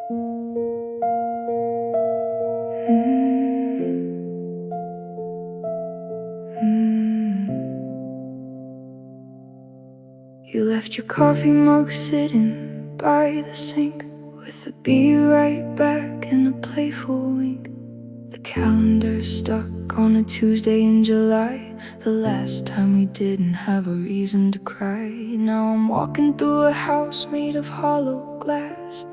You left your coffee mug sitting by the sink, with a "be right back" and a playful wink. The calendar's stuck on a Tuesday in July, the last time we didn't have a reason to cry. Now I'm walking through a house made of hollow glass,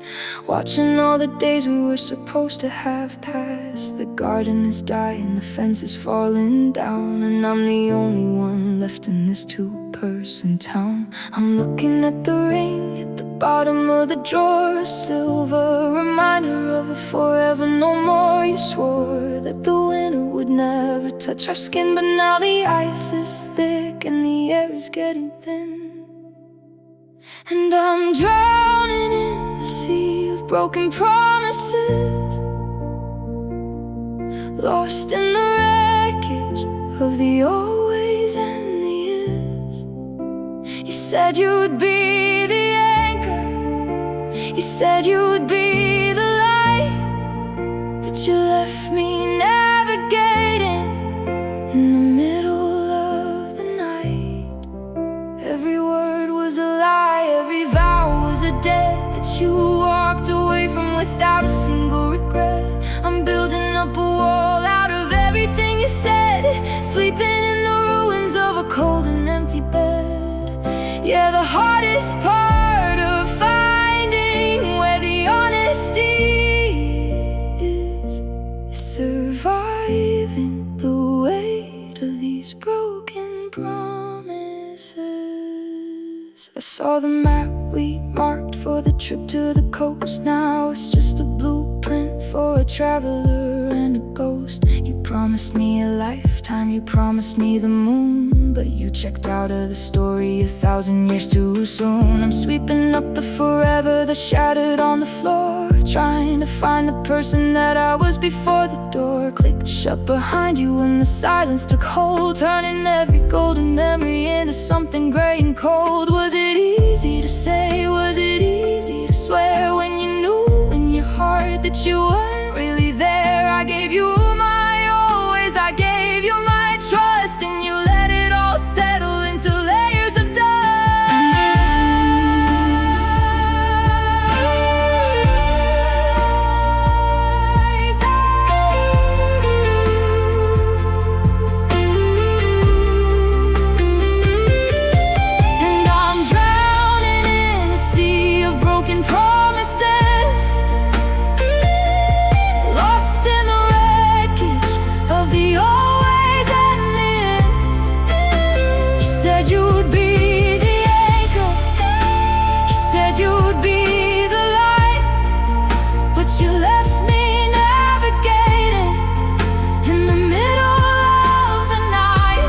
watching all the days we were supposed to have passed. The garden is dying, the fence is falling down, and I'm the only one left in this two-person town. I'm looking at the ring at the bottom of the drawer, a silver reminder of a forever no more. You swore that the winter would never touch our skin, but now the ice is thick and the air is getting thin. And I'm drowning in the sea of broken promises, lost in the wreckage of the always and the is. You said you would be the anchor, you said you would be the light, but you left me navigating in the middle of the night. Every word was a lie, every vow was a debt that you walked away from without a single regret. I'm building up a wall out of everything you said, sleeping in the ruins of a cold and empty bed. Yeah, the hardest part of finding where the honesty is surviving the weight of these broken promises. I saw the map we marked for the trip to the coast. Now it's just a blueprint for a traveler and a ghost. You promised me a lifetime, you promised me the moon, but you checked out of the story 1,000 years too soon. I'm sweeping up the forever that's shattered on the floor, trying to find the person that I was before the door clicked shut behind you when the silence took hold, turning every golden memory into something gray and cold. Was it easy to say? Was it easy to swear when you knew in your heart that you weren't really there? I gave you my always, I gave you my trust, and you let it all settle into layers of dust. And I'm drowning in a sea of broken promises, lost in the wreckage of the always and this. You said you would be the anchor, you said you would be the light, but you left me navigating in the middle of the night.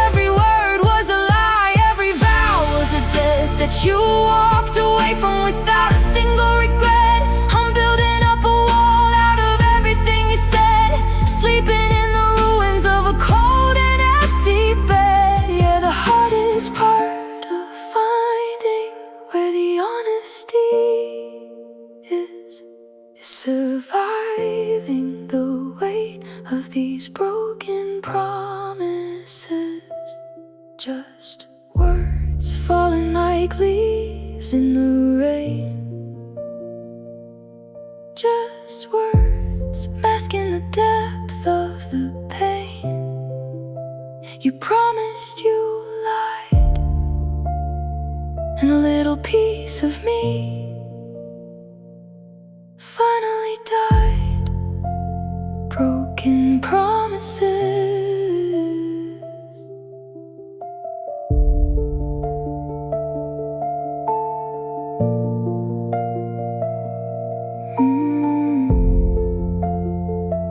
Every word was a lie, every vow was a debt that you walked away from without a single regret. I'm building up a wall out of everything you said, sleeping in the ruins of a cold and empty bed. Yeah, the hardest part of finding where the honesty is surviving the weight of these broken promises. Just words falling like leaves in the rain, just words masking the depth of the pain. You promised you lied, and a little piece of me finally died. Broken promises.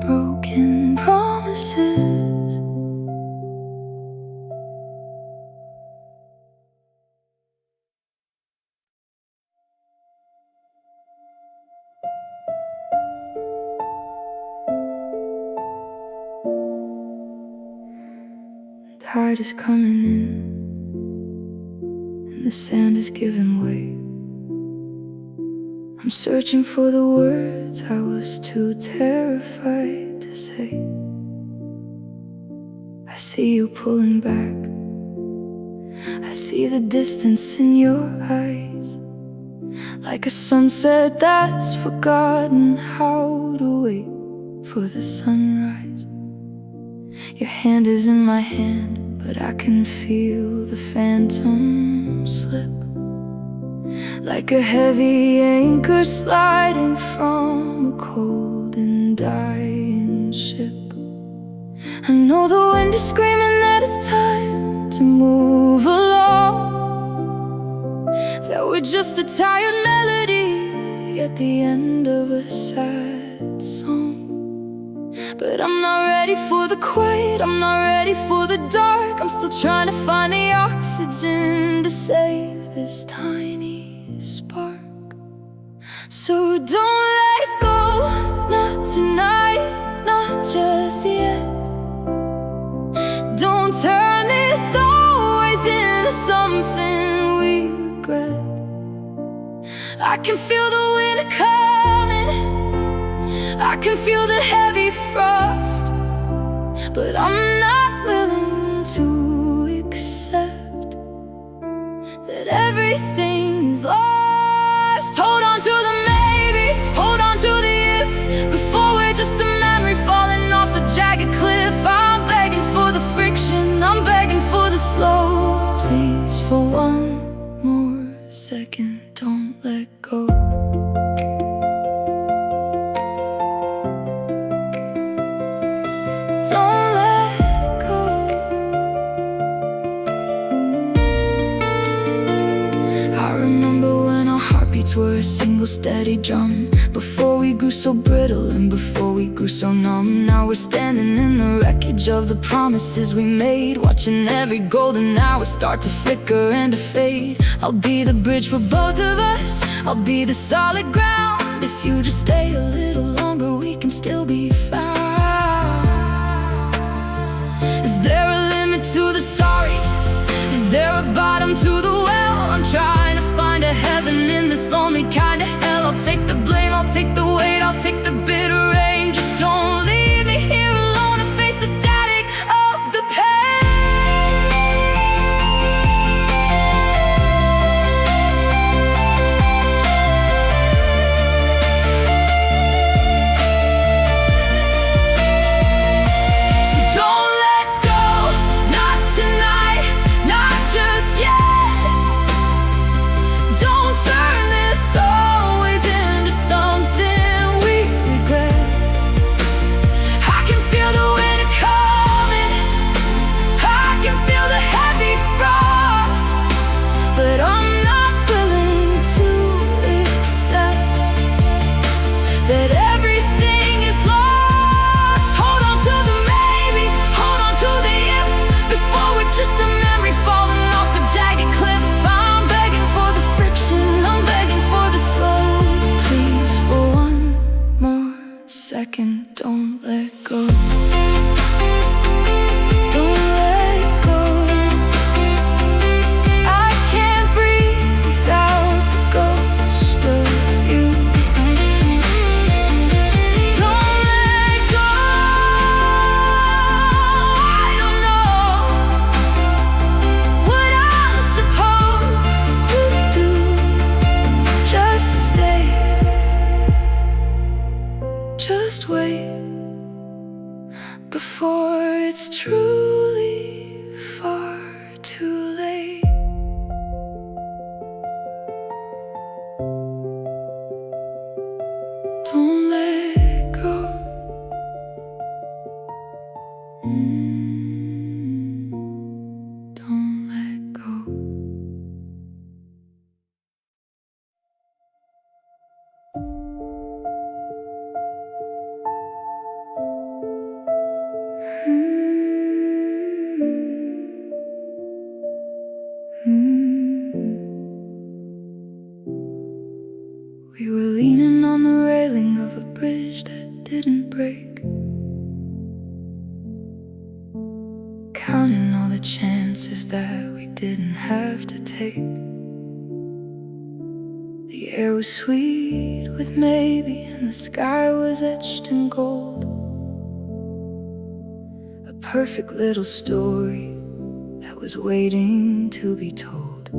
Broken promises. Tide is coming in, and the sand is giving way. I'm I'm searching for the words I was too terrified to say. I see you pulling back, I see the distance in your eyes, like a sunset that's forgotten how to wait for the sunrise. Your hand is in my hand, but I can feel the phantom slip, like a heavy anchor sliding from a cold and dying ship. I know the wind is screaming that it's time to move along, that we're just a tired melody at the end of a sad song. But I'm not ready for the quiet, I'm not ready for the dark. I'm still trying to find the oxygen to save this tiny spark. So don't let it go, not tonight, not just yet. Don't turn this always into something we regret. I can feel the winter coming, I can feel the heavy frost, but I'm not willing to accept that everything is lost. Hold on to the maybe, hold on to the if, before we're just a memory falling off a jagged cliff. I'm begging for the friction, I'm begging for the slow. Please, for one more second, don't let go. Don't let go. I remember when our heartbeats were a single steady drum, before we grew so brittle and before we grew so numb. Now we're standing in the wreckage of the promises we made, watching every golden hour start to flicker and to fade. I'll be the bridge for both of us, I'll be the solid ground. If you just stay a little longer, we can still be found. Is there a limit to the sorries? Is there a bottom to the well? I'm trying to find a heaven in this lonely kind of hell. I'll take the blame, I'll take the weight, I'll take the bitter rain. Just don't leave me here alone to face the static of the second, don't let go. Don't let go. I can't breathe without the ghost of you. Don't let go. I don't know what I'm supposed to do. Just stay. Just wait before it's truly far too late. Don't let go. Don't let go. We were leaning on the railing of a bridge that didn't break, counting all the chances that we didn't have to take. The air was sweet with maybe, and the sky was etched in gold. A perfect little story that was waiting to be told.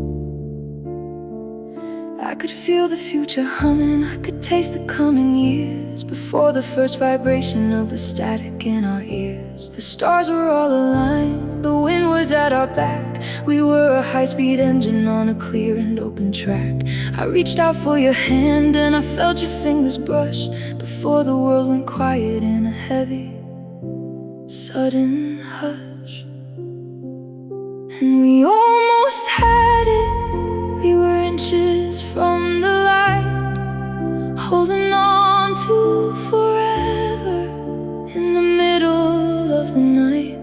I could feel the future humming, I could taste the coming years before the first vibration of the static in our ears. The stars were all aligned, the wind was at our back. We were a high-speed engine on a clear and open track. I reached out for your hand and I felt your fingers brush before the world went quiet in a heavy, sudden hush. And we almost had it. We were inches from the light, holding on to forever in the middle of the night.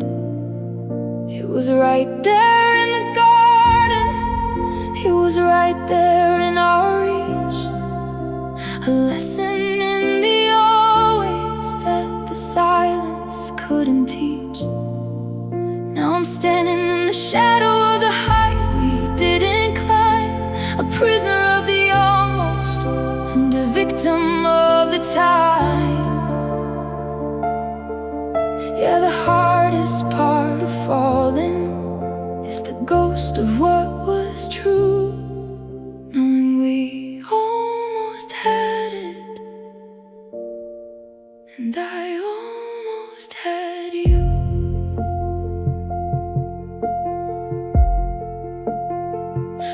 It was right there in the garden, it was right there in our reach. A lesson in the always that the silence couldn't teach. Now I'm standing in the shadow of the height we didn't climb, a prisoner of the almost and a victim of the time. Yeah, the hardest part of falling is the ghost of what was true, knowing we almost had it, and I almost had you.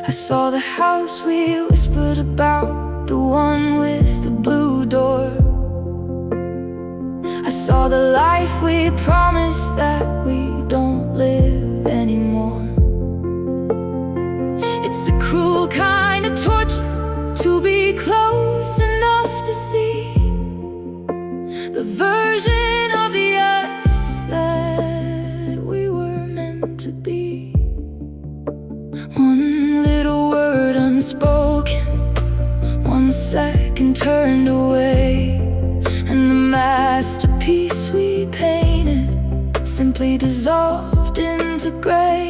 I saw the house we whispered about, the one with the blue door. I saw the life we promised that we don't live anymore. It's a cruel kind of torture to be close enough to see the version of the us that we were meant to be. One little word unspoken, 1 second turned away, and the masterpiece we painted simply dissolved into gray.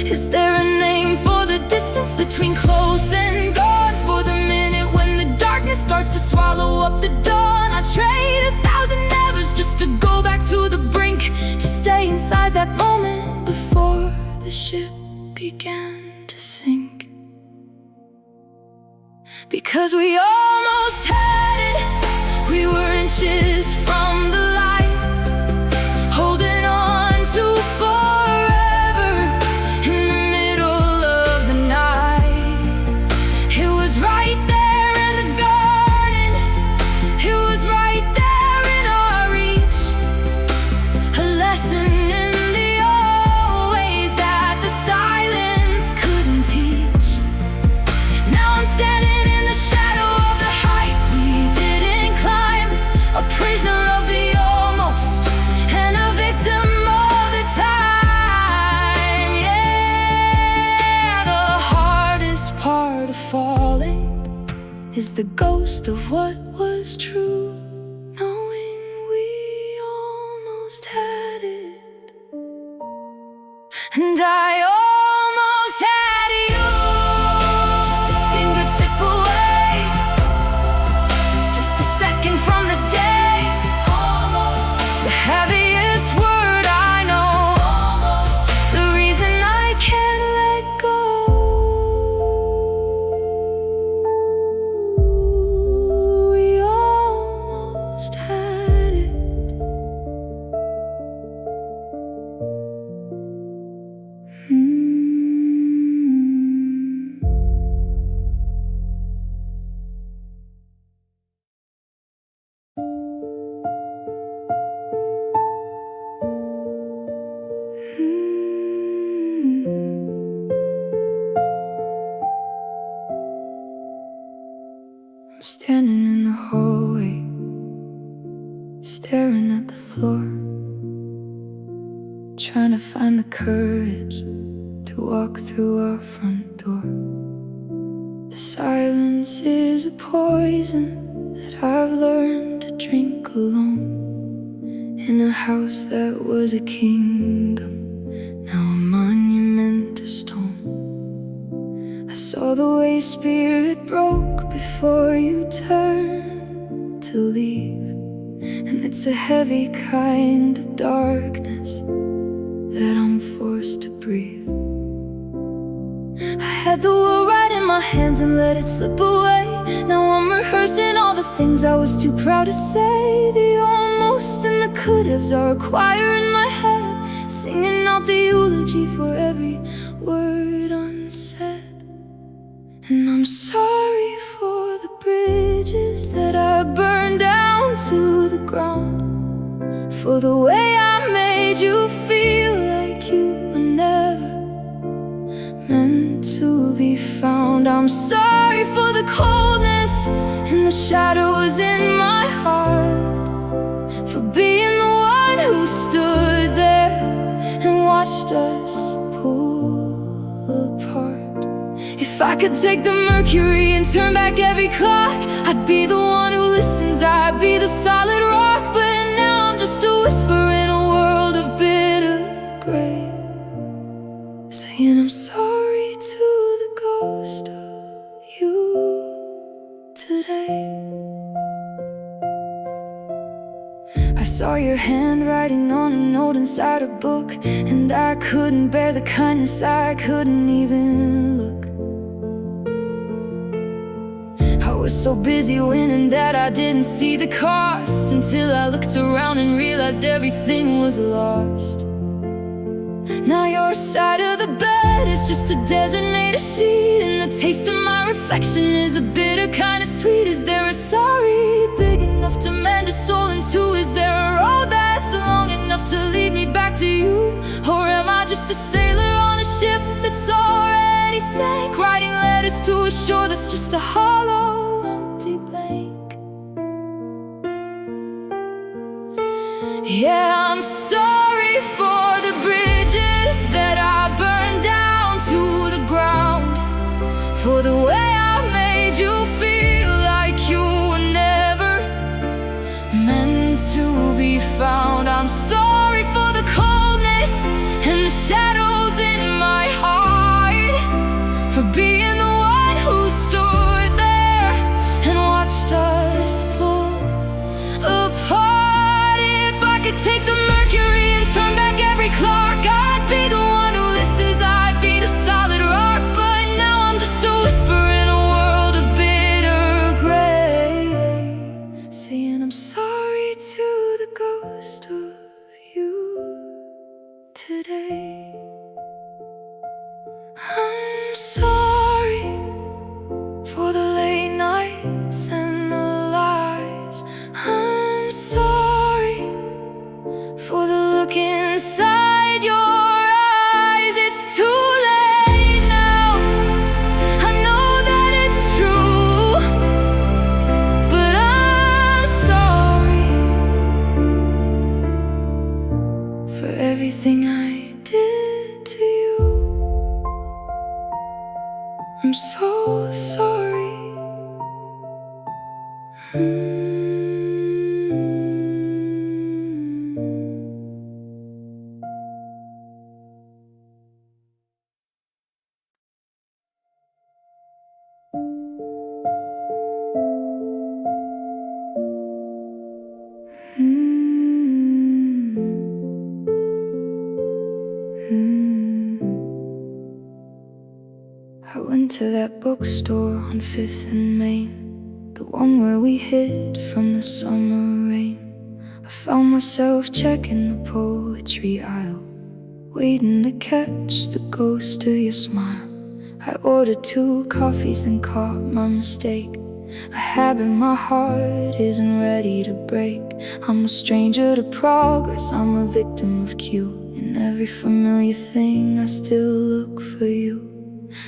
Is there a name for the distance between close and gone? For the minute when the darkness starts to swallow up the dawn? I trade 1,000 nevers just to go back to the brink, to stay inside that moment before the ship began to sink. Because we almost had it, we were inches from the light, holding on to forever in the middle of the night. It was right there in the garden, it was right there in our reach. A lesson in the always that the silence couldn't teach. Now I'm standing in the shadow of the height we didn't climb, a prisoner of the almost and a victim of the time. Yeah, the hardest part of falling is the ghost of what was true, knowing we almost had it, and I almost had you. Just a fingertip away, just a second from the day. Almost the heaviest word I know, almost the reason I can't let go. We almost had it. I'm standing in the hallway, staring at the floor, trying to find the courage to walk through our front door. The silence is a poison that I've learned to drink alone. In a house that was a kingdom, now a monument of stone. I saw the way your spirit broke before you turned to leave. And it's a heavy kind of darkness that I'm forced to breathe. I had the world right in my hands and let it slip away. Now I'm rehearsing all the things I was too proud to say. The almost and the could-haves are a choir in my head, singing out the eulogy for every word unsaid. And I'm sorry for the bridges that I burned down to the ground, for the way I made you feel like you were never meant to be found. I'm sorry for the coldness and the shadows in my heart, for being the one who stood there and watched us pull apart. If I could take the mercury and turn back every clock, I'd be the one who listens, I'd be the solid rock. But now I'm just a whisper in a world of bitter gray, saying I'm sorry to the ghost of you today. I saw your handwriting on a note inside a book, and I couldn't bear the kindness, I couldn't even look. I was so busy winning that I didn't see the cost, until I looked around and realized everything was lost. Now your side of the bed is just a designated sheet, and the taste of my reflection is a bitter kind of sweet. Is there a sorry big enough to mend a soul in two? Is there a road that's long enough to lead me back to you? Or am I just a sailor on a ship that's already sank, writing letters to a shore that's just a hollow, empty blank? Yeah, I'm sorry for the bridges that I burned down to the ground, for the way I made you feel like you were never meant to be found. I'm sorry for the coldness and the shadows in my heart, for being the one who stood there and watched us pull apart. If I could take the mercury and turn back every clock, I'd be the one who listens, I'd be the solid rock. But now I'm just a whisper in a world of bitter gray, saying I'm sorry to the ghost of you today. I'm sorry for the late nights and the lies. I'm sorry for the look inside your eyes. It's too late now, I know that it's true, but I'm sorry for everything I did to you. I'm so sorry. I went to that bookstore on 5th and Main, the one where we hid from the summer rain. I found myself checking the poetry aisle, waiting to catch the ghost of your smile. I ordered 2 coffees and caught my mistake, a habit my heart isn't ready to break. I'm a stranger to progress, I'm a victim of cue. In every familiar thing I still look for you.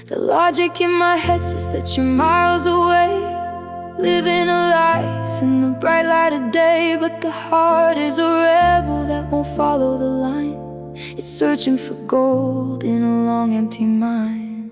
The logic in my head says that you're miles away, living a life in the bright light of day. But the heart is a rebel that won't follow the line. It's searching for gold in a long empty mine.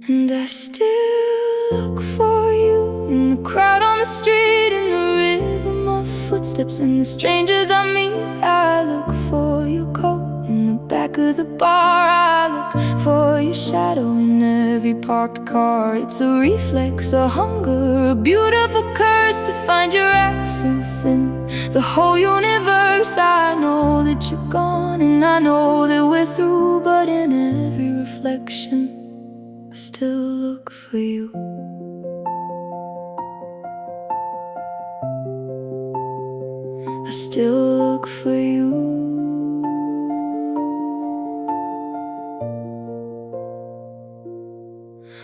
And I still look for you in the crowd on the street, in the rhythm of footsteps and the strangers I meet. I look for your coat in the back back of the bar. I look for your shadow in every parked car. It's a reflex, a hunger, a beautiful curse to find your absence in the whole universe. I know that you're gone and I know that we're through, but in every reflection I still look for you. I still look for you.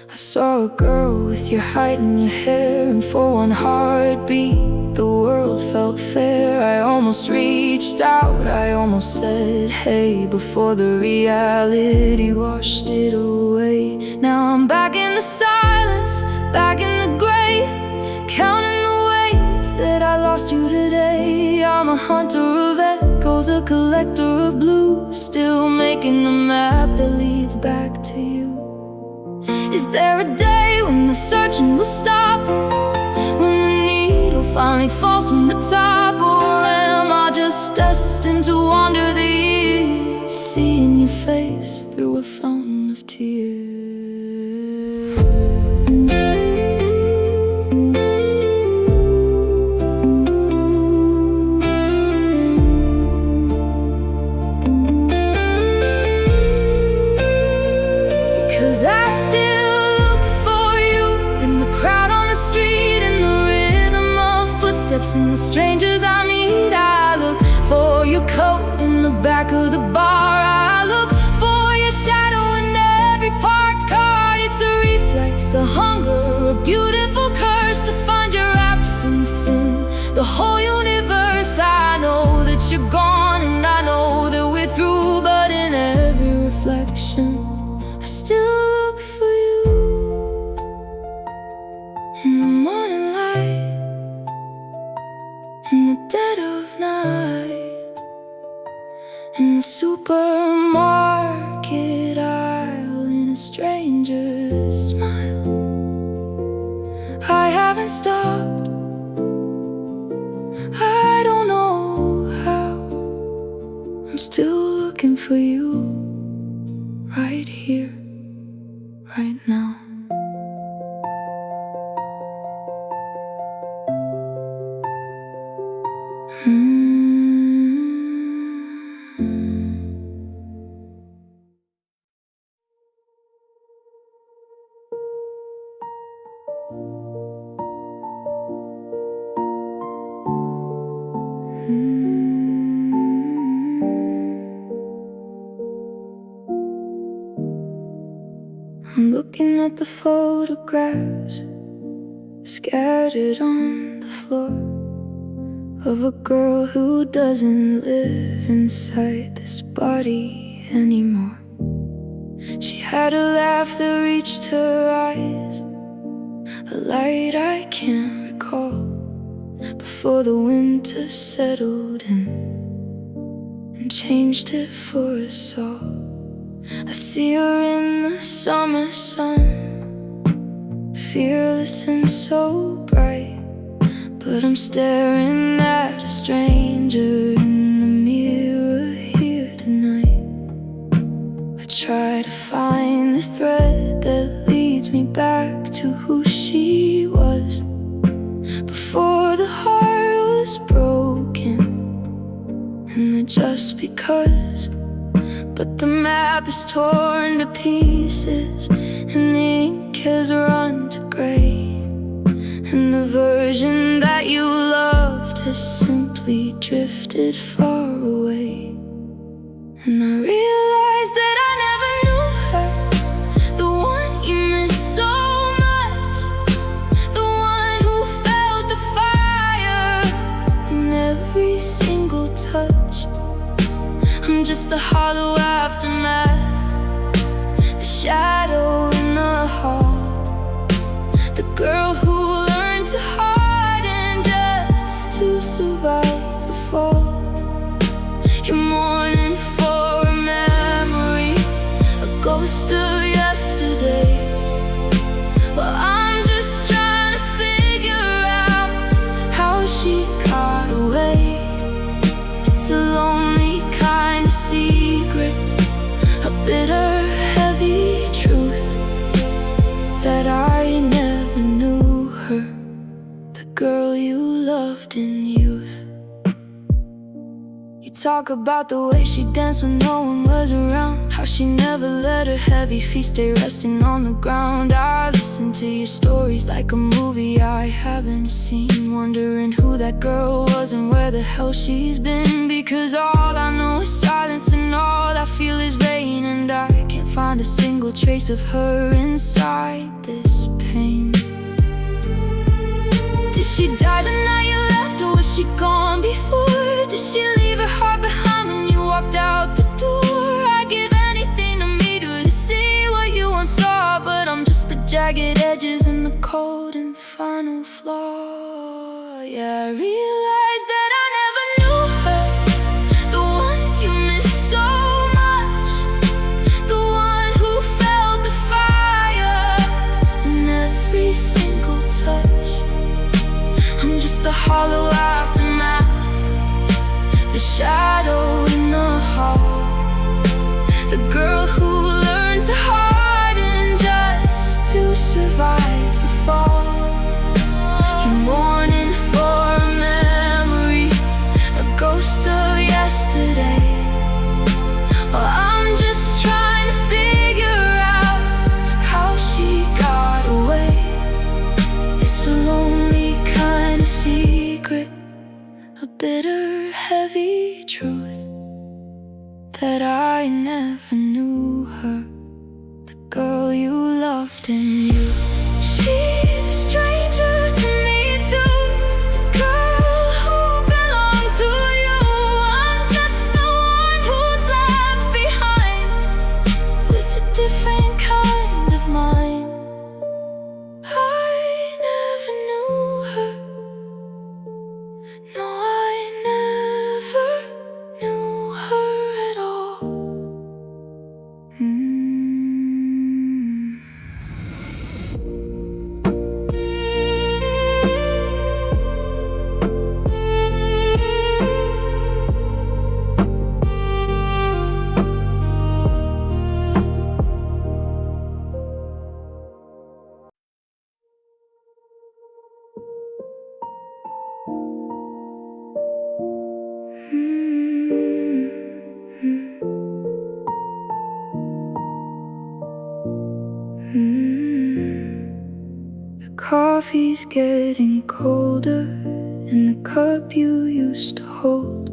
I saw a girl with your height and your hair, and for one heartbeat the world felt fair. I almost reached out, I almost said hey, before the reality washed it away. Now I'm back in the silence, back in the gray, counting the ways that I lost you today. I'm a hunter of echoes, a collector of blues, still making the map that leads back to you. Is there a day when the searching will stop, when the needle finally falls from the top? Or am I just destined to wander the years, seeing your face through a fountain of tears? Because I still look for you in the crowd on the street, in the rhythm of footsteps and the strangers I meet. I look for your coat in the back of the bar. I look for your shadow in every parked car. It's a reflex, a hunger, a beautiful curse to find your absence in the whole universe. I know that you're gone and I know that we're through, but in every reflection I still look for you. In the morning light, in the dead of night, in the supermarket aisle, in a stranger's smile. I haven't stopped, I don't know how. I'm still looking for you, right here, right now. I'm looking at the photographs scattered on the floor of a girl who doesn't live inside this body anymore. She had a laugh that reached her eyes, a light I can't recall, before the winter settled in and changed it for us all. I see her in the summer sun, fearless and so bright, but I'm staring at a stranger in the mirror here tonight. I try to find the thread that leads me back to who she was before the heart was broken, and the just because. But the map is torn to pieces, and the ink has run to gray, and the version that you loved has simply drifted far away. And I realized that I never knew her, the one you miss so much, the one who felt the fire in every single touch. I'm just the hollow aftermath, the shadow in the hall, the girl who learned to harden just to survive the fall. talk about the way she danced when no one was around, how she never let her heavy feet stay resting on the ground. I listen to your stories like a movie I haven't seen, wondering who that girl was and where the hell she's been. Because all I know is silence and all I feel is rain, and I can't find a single trace of her inside this pain. Did she die the night you left, or was she gone before? Did she leave her heart behind when you walked out the door? I give anything to meet her, to see what you once saw, but I'm just the jagged edges and the cold and final flaw. Yeah, I realized that I never knew her, the one you miss so much, the one who felt the fire in every single touch. I'm just the hollow aftermath, the shadow in the hall, the girl who learned to harden just to survive the fall. You're mourning for a memory, a ghost of yesterday. Well, I'm just trying to figure out how she got away. It's a lonely kind of secret, a bitter, heavy truth, that I never knew her, the girl you loved in you. She's a stranger to me too, the girl who belonged to you. I'm just the one who's left behind, with a different kind of mind. I never knew her, no, I never knew her at all. The coffee's getting colder in the cup you used to hold.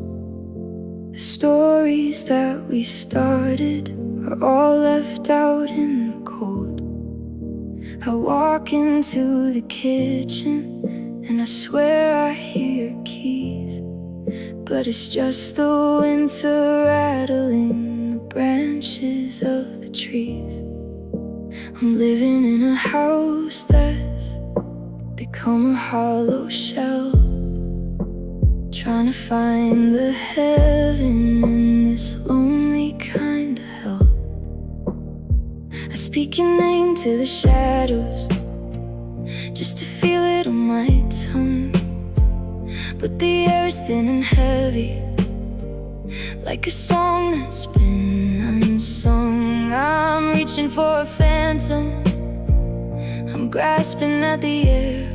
The stories that we started are all left out in the cold. I walk into the kitchen and I swear I hear your keys, but it's just the winter rattling the branches of the trees. I'm living in a house that's become a hollow shell, trying to find the heaven in this lonely kind of hell. I speak your name to the shadows, just to feel it on my tongue, but the air is thin and heavy, like a song that's been unsung. I'm reaching for a phantom, I'm grasping at the air,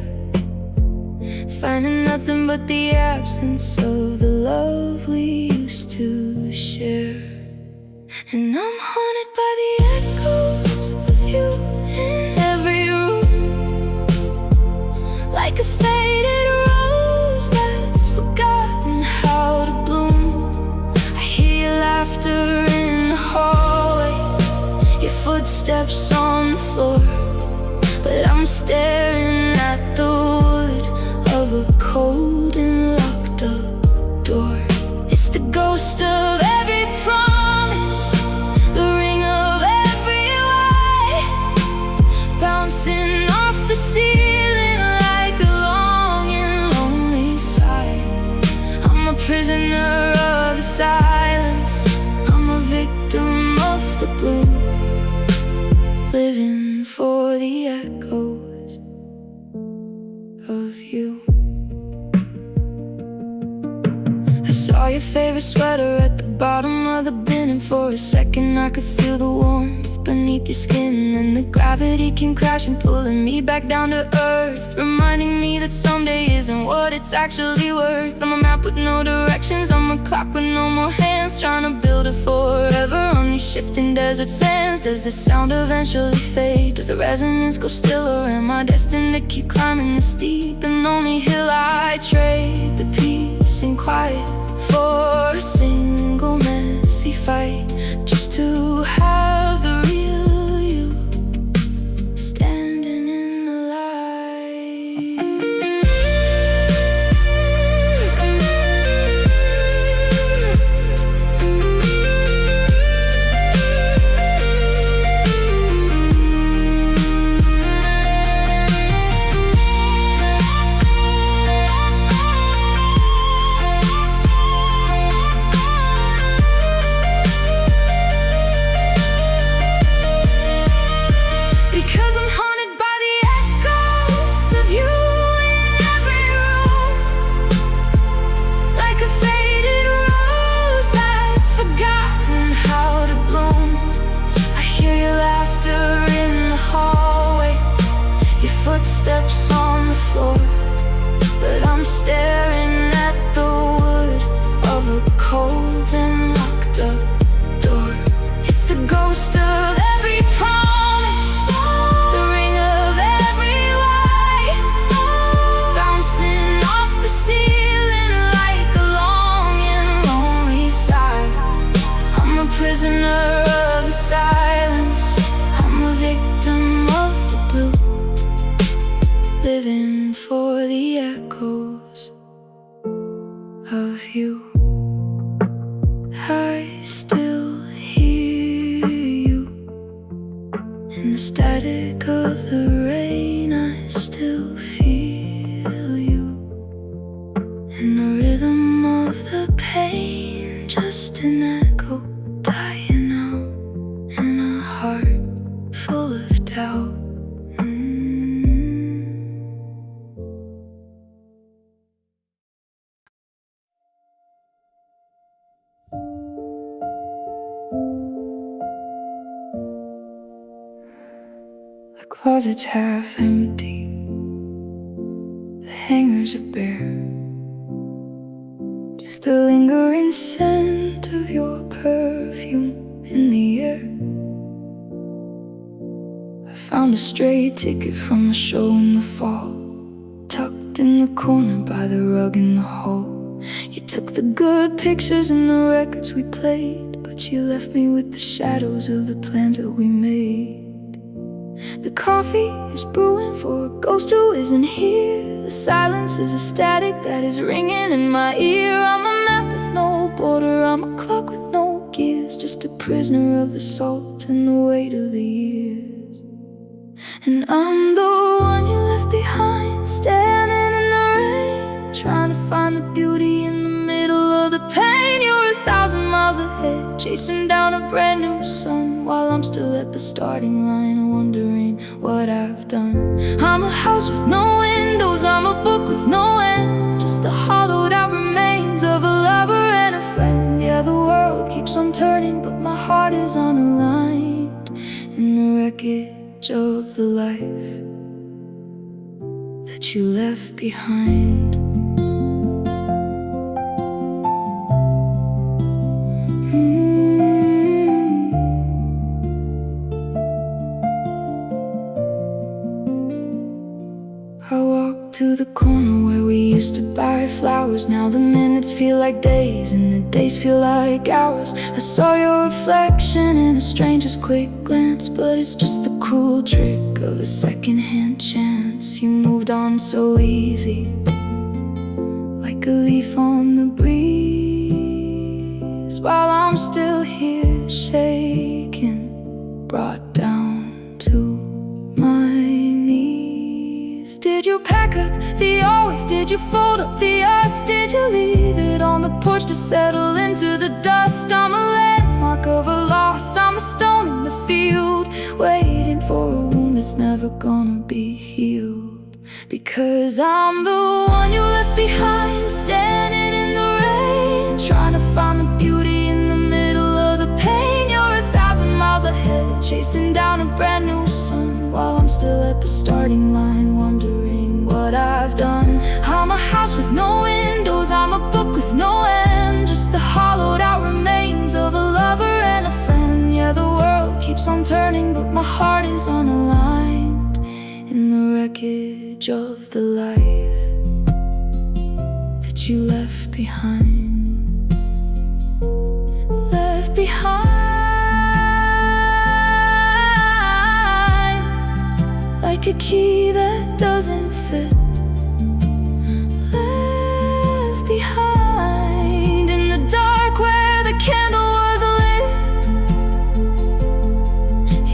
finding nothing but the absence of the love we used to share. And I'm haunted by the echoes of you in every room, like a faded rose that's forgotten how to bloom. I hear your laughter in the hallway, your footsteps on the floor, but I'm staring at the wood of a cold and locked up door. It's the ghost of every promise, the ring of every lie, bouncing off the ceiling like a long and lonely sigh. I'm a prisoner of the silence, I'm a victim of the blue, living for the echoes of you. I saw your favorite sweater at the bottom of the bin, and for a second I could feel the warmth beneath your skin, and the gravity came crashing, pulling me back down to earth, reminding me that someday isn't what it's actually worth. I'm a map with no directions, I'm a clock with no more hands, trying to build it forever on these shifting desert sands. Does the sound eventually fade? Does the resonance go still, or am I destined to keep climbing the steep and lonely hill? I trade the peace and quiet for a single messy fight, just to have the real you standing in the footsteps on the floor, but I'm staring at the wood of a cold and locked up door. It's the ghost of every promise, the ring of every lie, bouncing off the ceiling like a long and lonely sigh. I'm a prisoner of the silence, I'm a victim of the blue, living for the echoes of you. I still hear you in the static of the rain. I still feel you in the rhythm of the pain, just an echo dying out in a heart full of doubt. The closet's half empty, the hangers are bare, just a lingering scent of your perfume in the air. I found a stray ticket from a show in the fall, tucked in the corner by the rug in the hall. You took the good pictures and the records we played, but you left me with the shadows of the plans that we made. The coffee is brewing for a ghost who isn't here. The silence is a static that is ringing in my ear. I'm a map with no border, I'm a clock with no gears, just a prisoner of the salt and the weight of the years. And I'm the one you left behind, standing in the rain, trying to find the beauty in the middle of the pain. You're 1,000 miles ahead, chasing down a brand new sun, while I'm still at the starting line, wondering what I've done. I'm a house with no windows, I'm a book with no end, just the hollowed out remains of a lover and a friend. Yeah, the world keeps on turning, but my heart is unaligned in the wreckage of the life that you left behind. I walk to the corner where we used to buy flowers. Now the minutes feel like days and the days feel like hours. I saw your reflection in a stranger's quick glance, but it's just the cruel trick of a second-hand chance. You moved on so easy, like a leaf on the breeze, while I'm still here shaking, brought down to my knees. Did you pack up the always? Did you fold up the us? Did you leave it on the porch to settle into the dust? I'm a landmark of a loss, I'm a stone in the field, waiting for a wound that's never gonna be healed. Because I'm the one you left behind, standing in the rain, trying to find the beauty in the middle of the pain. You're 1,000 miles ahead, chasing down a brand new sun, while I'm still at the starting line, wondering what I've done. I'm a house with no windows, I'm a book with no end, just the hollowed out remains of a lover and a friend. Yeah, the world keeps on turning, but my heart is unaligned in the wreckage of the life that you left behind. Left behind, like a key that doesn't fit. Left behind in the dark where the candle was lit.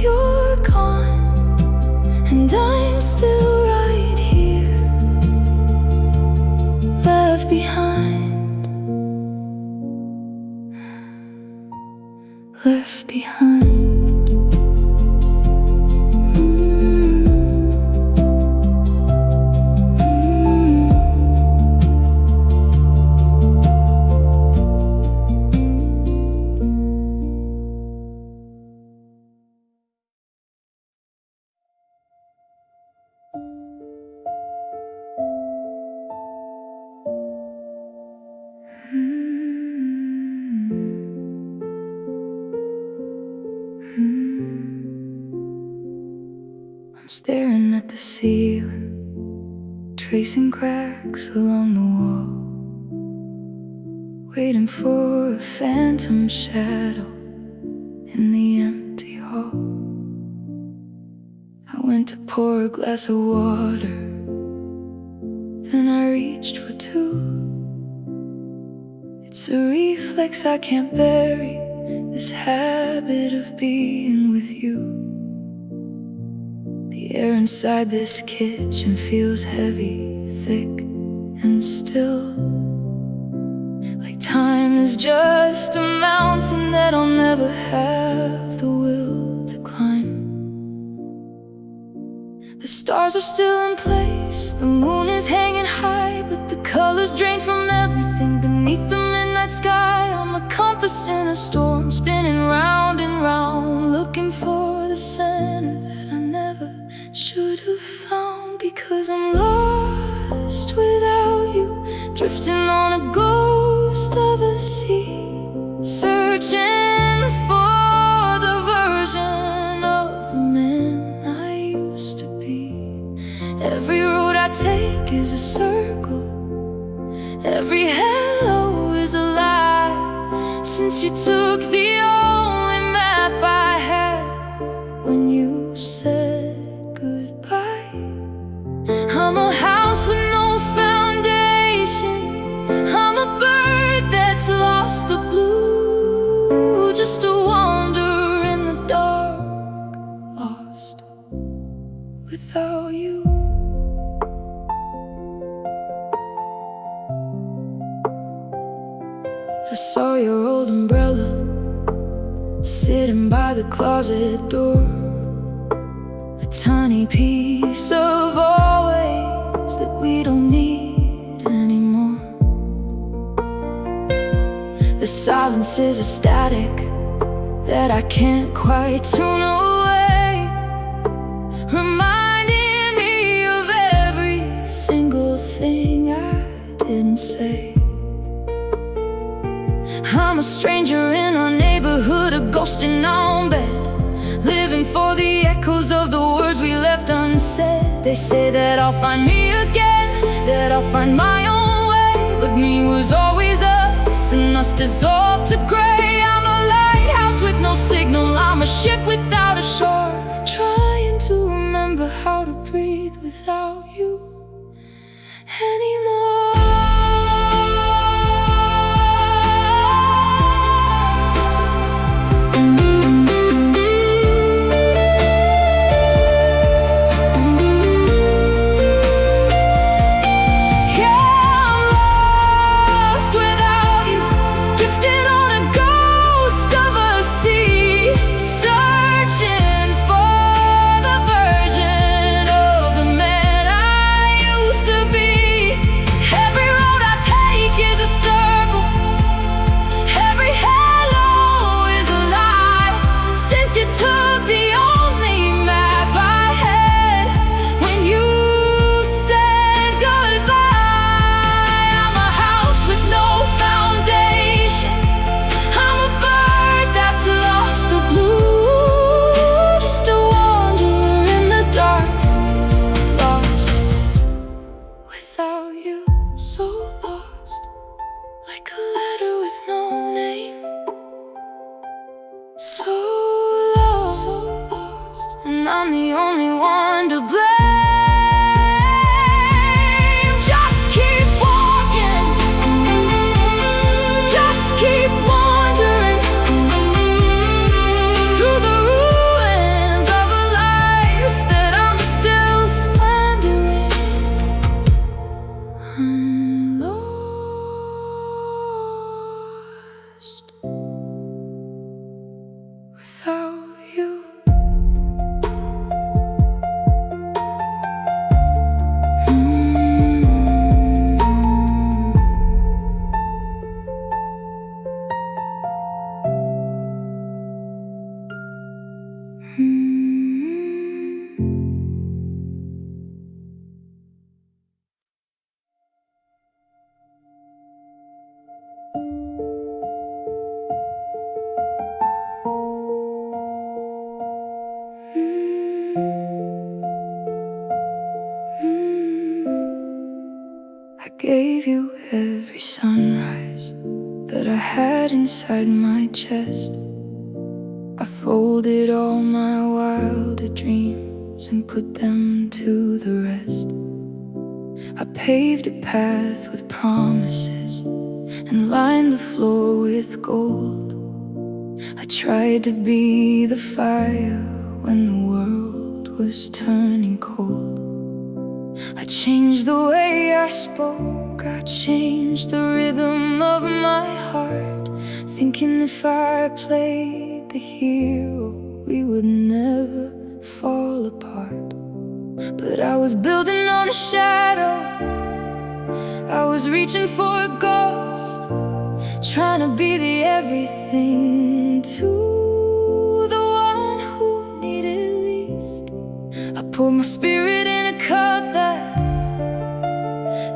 You're gone and I'm still right here. Left behind, left behind. I'm staring at the ceiling, tracing cracks along the wall, waiting for a phantom shadow in the empty hall. I went to pour a glass of water, then I reached for two. It's a reflex I can't bury, this habit of being with you. The air inside this kitchen feels heavy, thick, and still, like time is just a mountain that I'll never have the will to climb. The stars are still in place, the moon is hanging high, but the colors drained from everything beneath the midnight sky. I'm a compass in a storm, spinning round and round, looking for the center that I never should have found. Because I'm lost without you, drifting on a ghost of a sea, searching for the version of the man I used to be. Every road I take is a circle, every hello is a lie, since you took the only map I had when you said goodbye. I'm a house with no foundation, I'm a bird that's lost the blue, just a wanderer in the dark, lost without you. I saw your old umbrella sitting by the closet door, a tiny piece of always that we don't need anymore. The silence is a static that I can't quite tune away, reminding me of every single thing I didn't say. I'm a stranger in our neighborhood, a ghost in our own bed, living for the echoes of the words we left unsaid. They say that I'll find me again, that I'll find my own way, but me was always us, and us dissolved to gray. I'm a lighthouse with no signal, I'm a ship without a shore, trying to remember how to breathe without you anymore. gave you every sunrise that I had inside my chest. I folded all my wilder dreams and put them to the rest. I paved a path with promises and lined the floor with gold. I tried to be the fire when the world was turning cold. I changed the way I spoke, I changed the rhythm of my heart, thinking if I played the hero, we would never fall apart. But I was building on a shadow, I was reaching for a ghost, trying to be the everything to the one who needed least. I poured my spirit in a cup that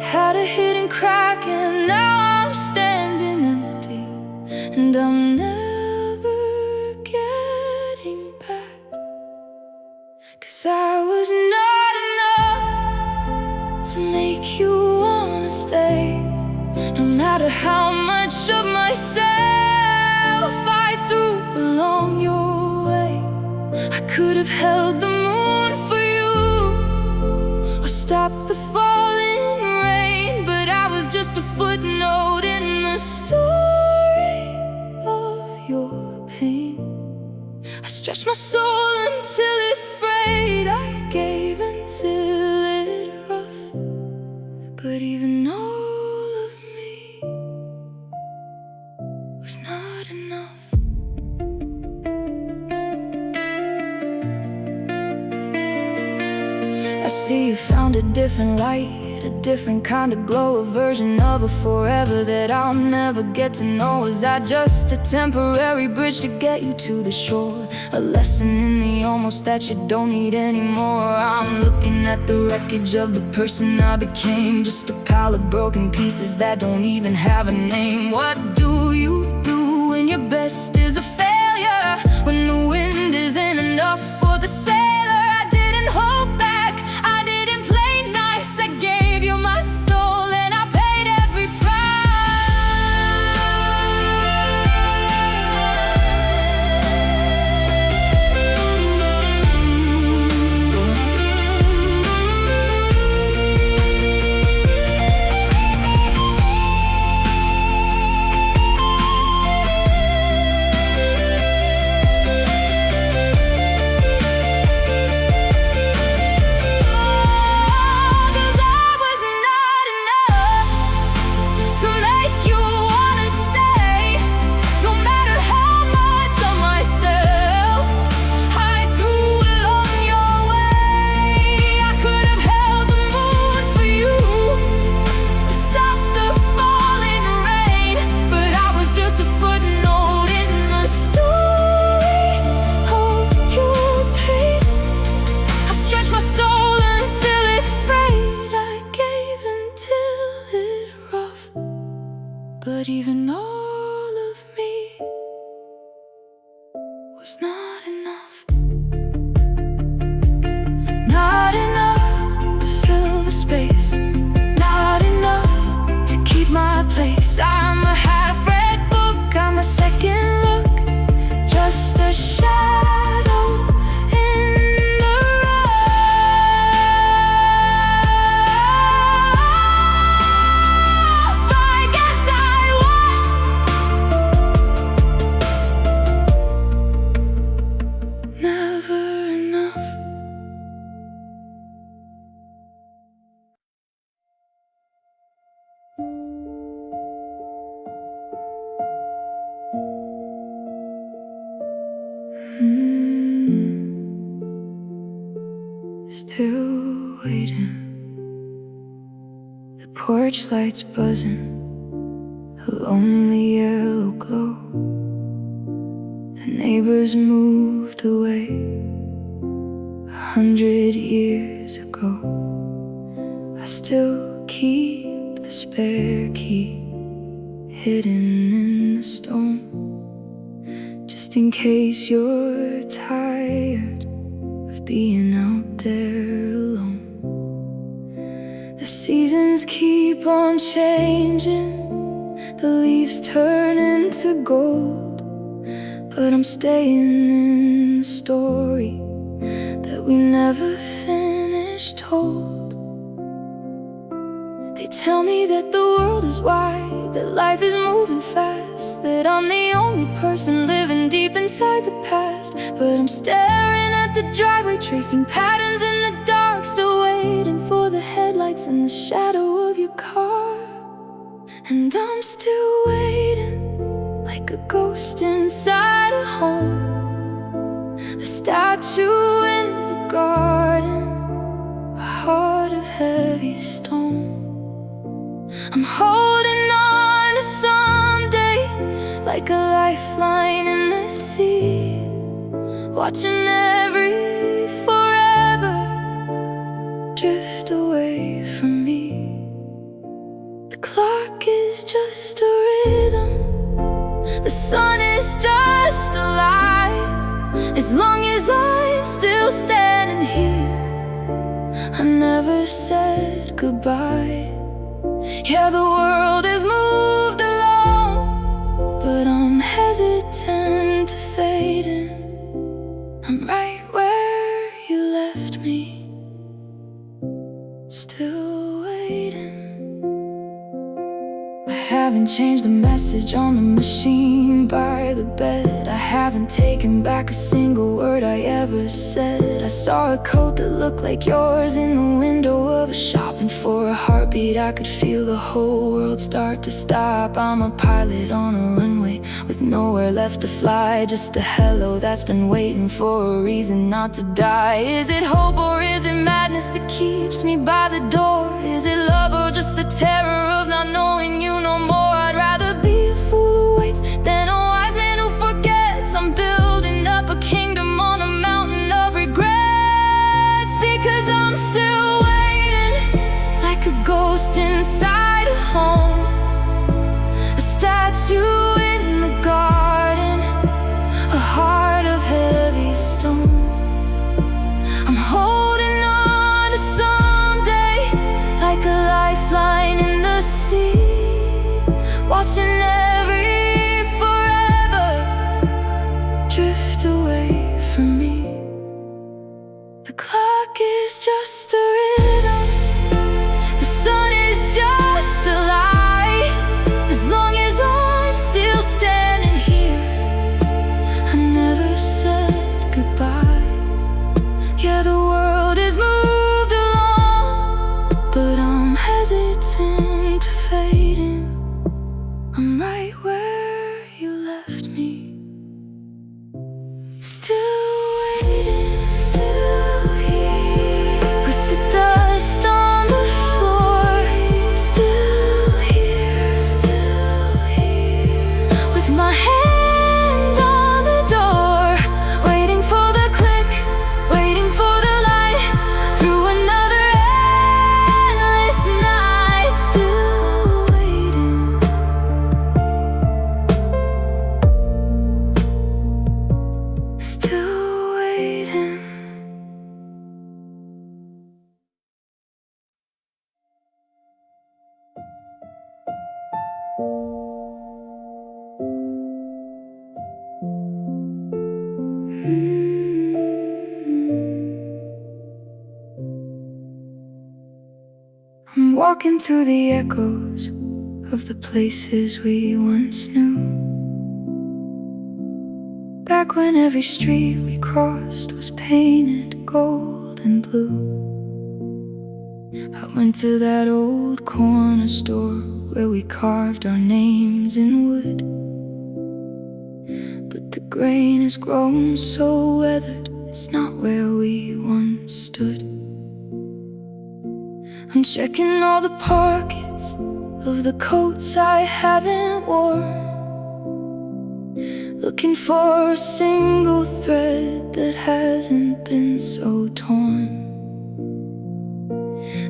had a hidden crack, and now I'm standing empty, and I'm never getting back. 'Cause I was not enough to make you wanna stay. No matter how much of myself I threw along your way, I could have held the moon for you or stopped the falling rain, but I was just a footnote in the story of your pain. I stretched my soul until it frayed, I gave until it rough, but even all of me was not enough. I see you found a different light, a different kind of glow, a version of a forever that I'll never get to know. Was I just a temporary bridge to get you to the shore? A lesson in the almost that you don't need anymore. I'm looking at the wreckage of the person I became, just a pile of broken pieces that don't even have a name. What do you do when your best is a failure? When the wind isn't enough for the sailor? I didn't hold back, I didn't play nice, I gave you my soul and I paid every but even all of me was not enough. Not enough to fill the space, not enough to keep my place. I'm a half-read book, I'm a second look, just a shadow in the rough. I guess I was never enough. Still waiting, the porch lights buzzing, a lonely yellow glow. The neighbors moved away 100 years ago. I still keep the spare key hidden in the stone, just in case you're tired of being out there alone. The seasons keep on changing, the leaves turn into gold, but I'm staying in the story that we never finished told. They tell me that the world is wide, that life is moving fast, that I'm the only person living deep inside the past. But I'm staring at the driveway, tracing patterns in the dark, still waiting for the headlights and the shadow of your car. And I'm still waiting, like a ghost inside a home, a statue in the garden, a heart of heavy stone. I'm holding on to someday, like a lifeline in the sea, watching every forever drift away from me. The clock is just a rhythm, the sun is just a lie. As long as I'm still standing here, I never said goodbye. Yeah, the world has moved along, but I'm hesitant to fade in. I'm right where you left me, still waiting. I haven't changed the message on the machine by the bed. I haven't taken back a single word I ever said. I saw a coat that looked like yours in the window of a shop, and for a heartbeat I could feel the whole world start to stop. I'm a pilot on a runway with nowhere left to fly, just a hello that's been waiting for a reason not to die. Is it hope or is it madness that keeps me by the door? Is it love or just the terror of not knowing you no more? I'd rather be a fool who waits than a wise man who forgets. I'm building up a kingdom on a mountain of regrets, because I'm still waiting, like a ghost inside a home, a statue in the garden, a heart of heavy stone. I'm holding on to someday, like a lifeline in the sea, watching every forever drift away from me. The clock is just a rhythm, the sun is just a lie. As long as I'm still standing here, I never said goodbye. Yeah, the world has moved along, but I'm hesitant to fade in. I'm right where you left me, still waiting, still here, with the dust on the floor. Still here, with my hand on the door, waiting for the click, waiting for the light, through another endless night. Still waiting, still waiting. I'm walking through the echoes of the places we once knew, back when every street we crossed was painted gold and blue. I went to that old corner store where we carved our names in wood, but the grain has grown so weathered, it's not where we once stood. I'm checking all the pockets of the coats I haven't worn, looking for a single thread that hasn't been so torn.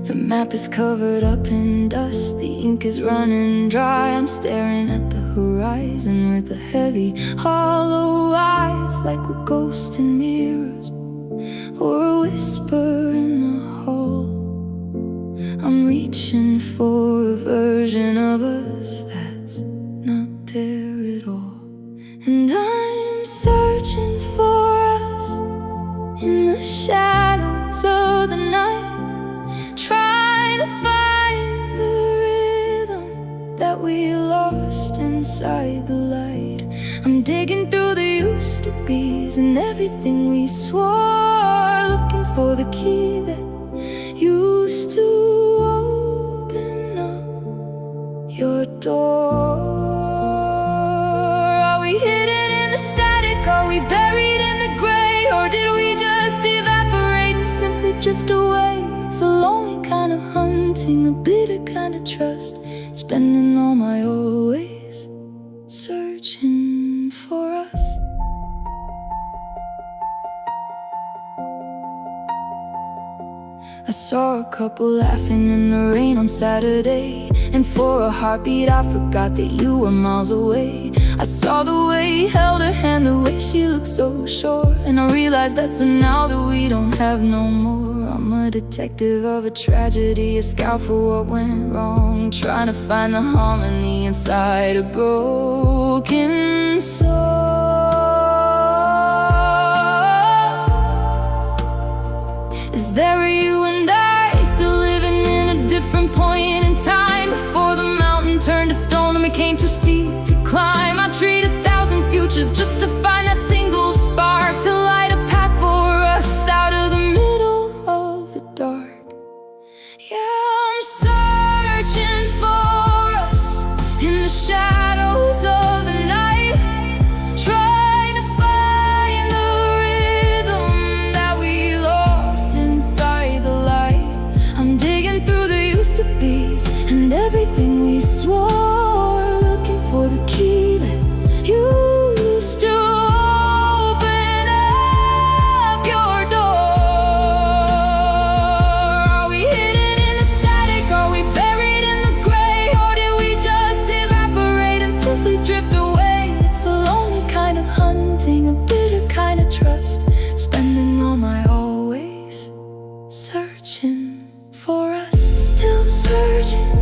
The map is covered up in dust, the ink is running dry. I'm staring at the horizon with a heavy, hollow eye. It's like we're ghosts in mirrors, or a whisper in the hall. I'm reaching for a version of us that's not there at all. And I'm searching for us in the shadows of the night, trying to find the rhythm that we lost inside the light. I'm digging through the used to be's and everything we swore, looking for the key that used to open up your door. Are we hidden in the static? Are we buried in the gray? Or did we just evaporate and simply drift away? It's a lonely kind of hunting, a bitter kind of trust, spending all my always searching for us. I saw a couple laughing in the rain on Saturday, and for a heartbeat I forgot that you were miles away. I saw the way he held her hand, the way she looked so sure, and I realized that's a now that we don't have no more. I'm a detective of a tragedy, a scout for what went wrong, trying to find the harmony inside a broken soul. Is there a you and I still living in a different point in time, before the mountain turned to stone and became too steep to climb? I treat 1,000 futures just to find that single spark to light a path for us out of the middle of the dark. Yeah, I'm searching for us in the shadows of the night, trying to find the rhythm that we lost inside the light. I'm digging through the used to be's and everything we swore, looking for the key that used to open up your door. Are we hidden in the static? Are we buried in the gray? Or did we just evaporate and simply drift away? It's a lonely kind of hunting, a bitter kind of trust, spending all my always searching for us. Still searching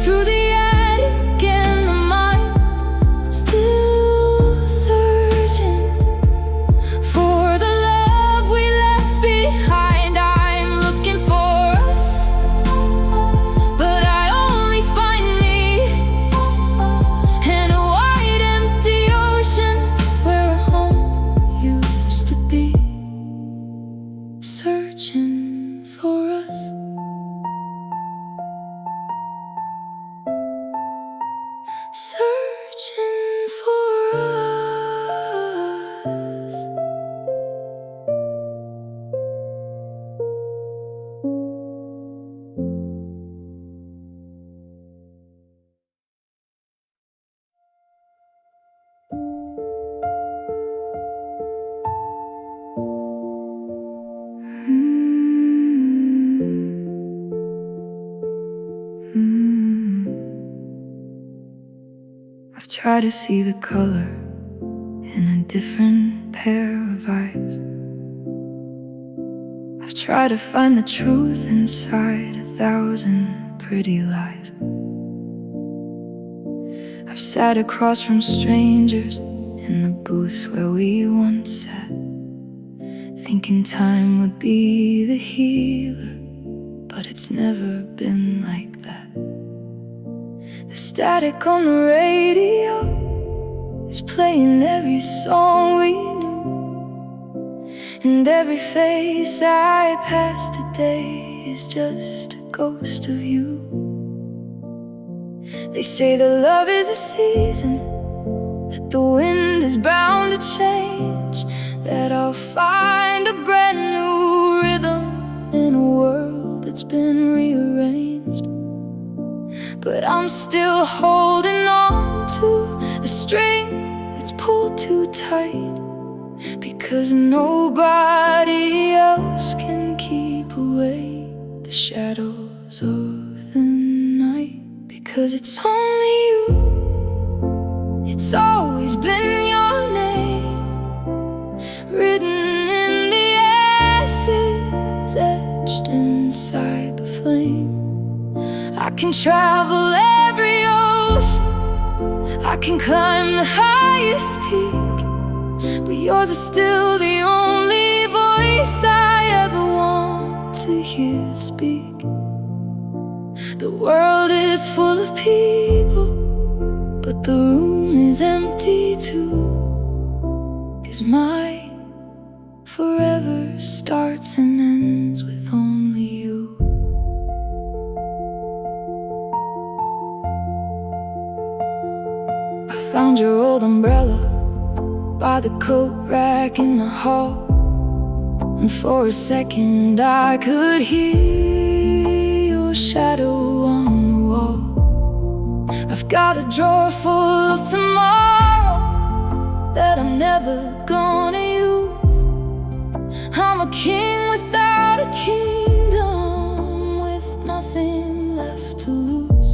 through the attic and the mind, still searching for the love we left behind. I'm looking for us, but I only find me in a wide empty ocean where a home used to be. Searching for us. Searching for us. I've tried to see the color in a different pair of eyes. I've tried to find the truth inside 1,000 pretty lies. I've sat across from strangers in the booths where we once sat, thinking time would be the healer, but it's never been like that. The static on the radio is playing every song we knew, and every face I pass today is just a ghost of you. They say that love is a season, that the wind is bound to change, that I'll find a brand new rhythm in a world that's been rearranged. But I'm still holding on to a string that's pulled too tight, because nobody else can keep away the shadows of the night. Because it's only you, it's always been your name, written in the ashes, etched inside the flame. I can travel every ocean, I can climb the highest peak, but yours is still the only voice I ever want to hear speak. The world is full of people, but the room is empty too, 'cause my forever starts and ends with only you. I found your old umbrella by the coat rack in the hall, and for a second I could hear your shadow on the wall. I've got a drawer full of tomorrow that I'm never gonna use. I'm a king without a kingdom, with nothing left to lose.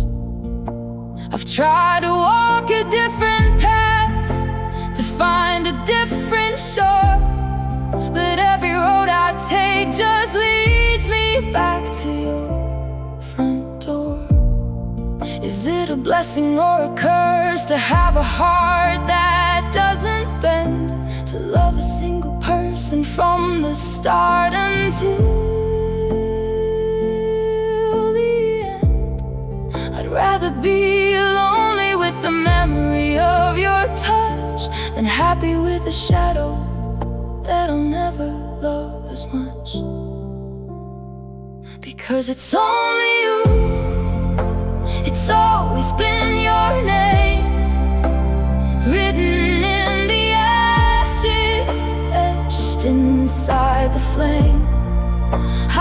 I've tried to walk a different path, to find a different shore, but every road I take just leads me back to your front door. Is it a blessing or a curse to have a heart that doesn't bend, to love a single person from the start until the end? I'd rather be lonely with the memory of your touch than happy with a shadow that I'll never love as much. Because it's only you, it's always been your name, written in the ashes, etched inside the flame.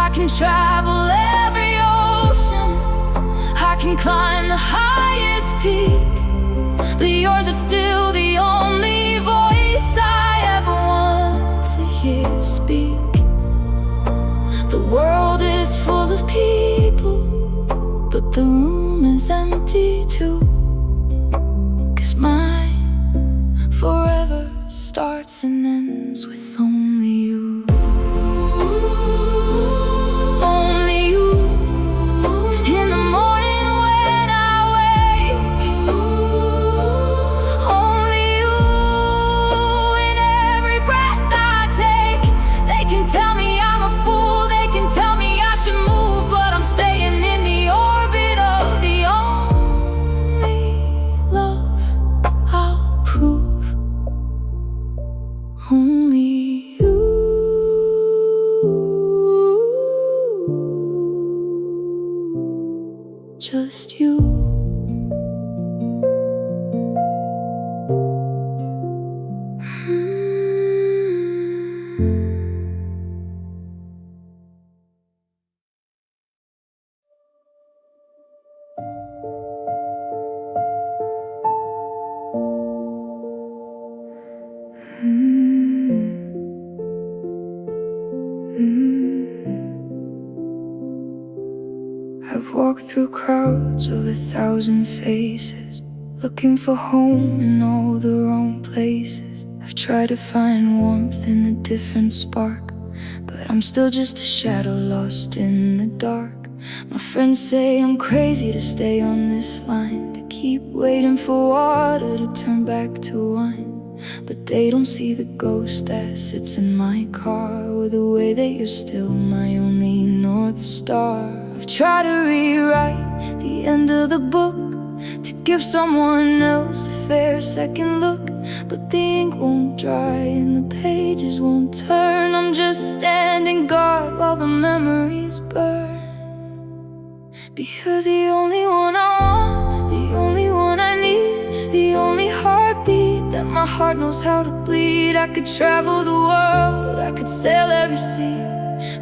I can travel every ocean, I can climb the highest peak, but yours is still the only voice I ever want to hear speak. The world is full of people, but the room is empty too, 'cause mine forever starts and ends with only you. Only you. In the morning when I wake, only you. In every breath I take, they can tell me I'm a fool, they can tell me I should move, but I'm staying in the orbit of the only love I'll prove. Only you. Just you. I've walked through crowds of 1,000 faces, looking for home in all the wrong places. I've tried to find warmth in a different spark, but I'm still just a shadow lost in the dark. My friends say I'm crazy to stay on this line, to keep waiting for water to turn back to wine. But they don't see the ghost that sits in my car, or the way that you're still my only North Star. I've tried to rewrite the end of the book, to give someone else a fair second look, but the ink won't dry and the pages won't turn. I'm just standing guard while the memories burn, because the only one I want, the only one I need, the only heartbeat that my heart knows how to bleed. I could travel the world, I could sail every sea,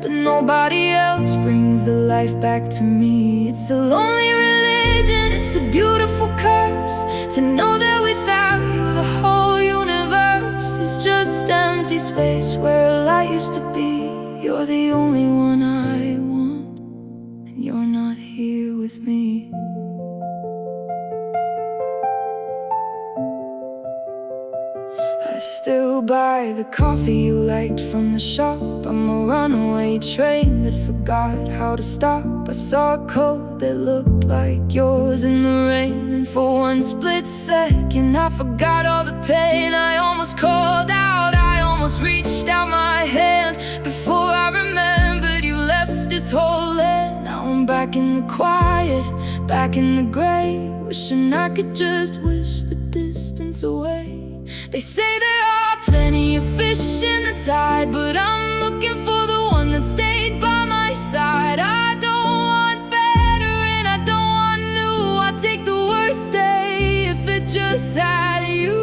but nobody else brings the life back to me. It's a lonely religion, it's a beautiful curse, to know that without you the whole universe is just empty space where a light used to be. You're the only one I want, and you're not here with me. I still buy the coffee you liked from the shop. I'm a runaway train that forgot how to stop. I saw a coat that looked like yours in the rain, and for one split second I forgot all the pain. I almost called out, I almost reached out my hand. Before I remembered, you left this whole land. Now I'm back in the quiet, back in the gray, wishing I could just wish the distance away. They say there are plenty of fish in the tide, but I'm looking for the one that stayed by my side. I don't want better and I don't want new. I'll take the worst day if it just had you.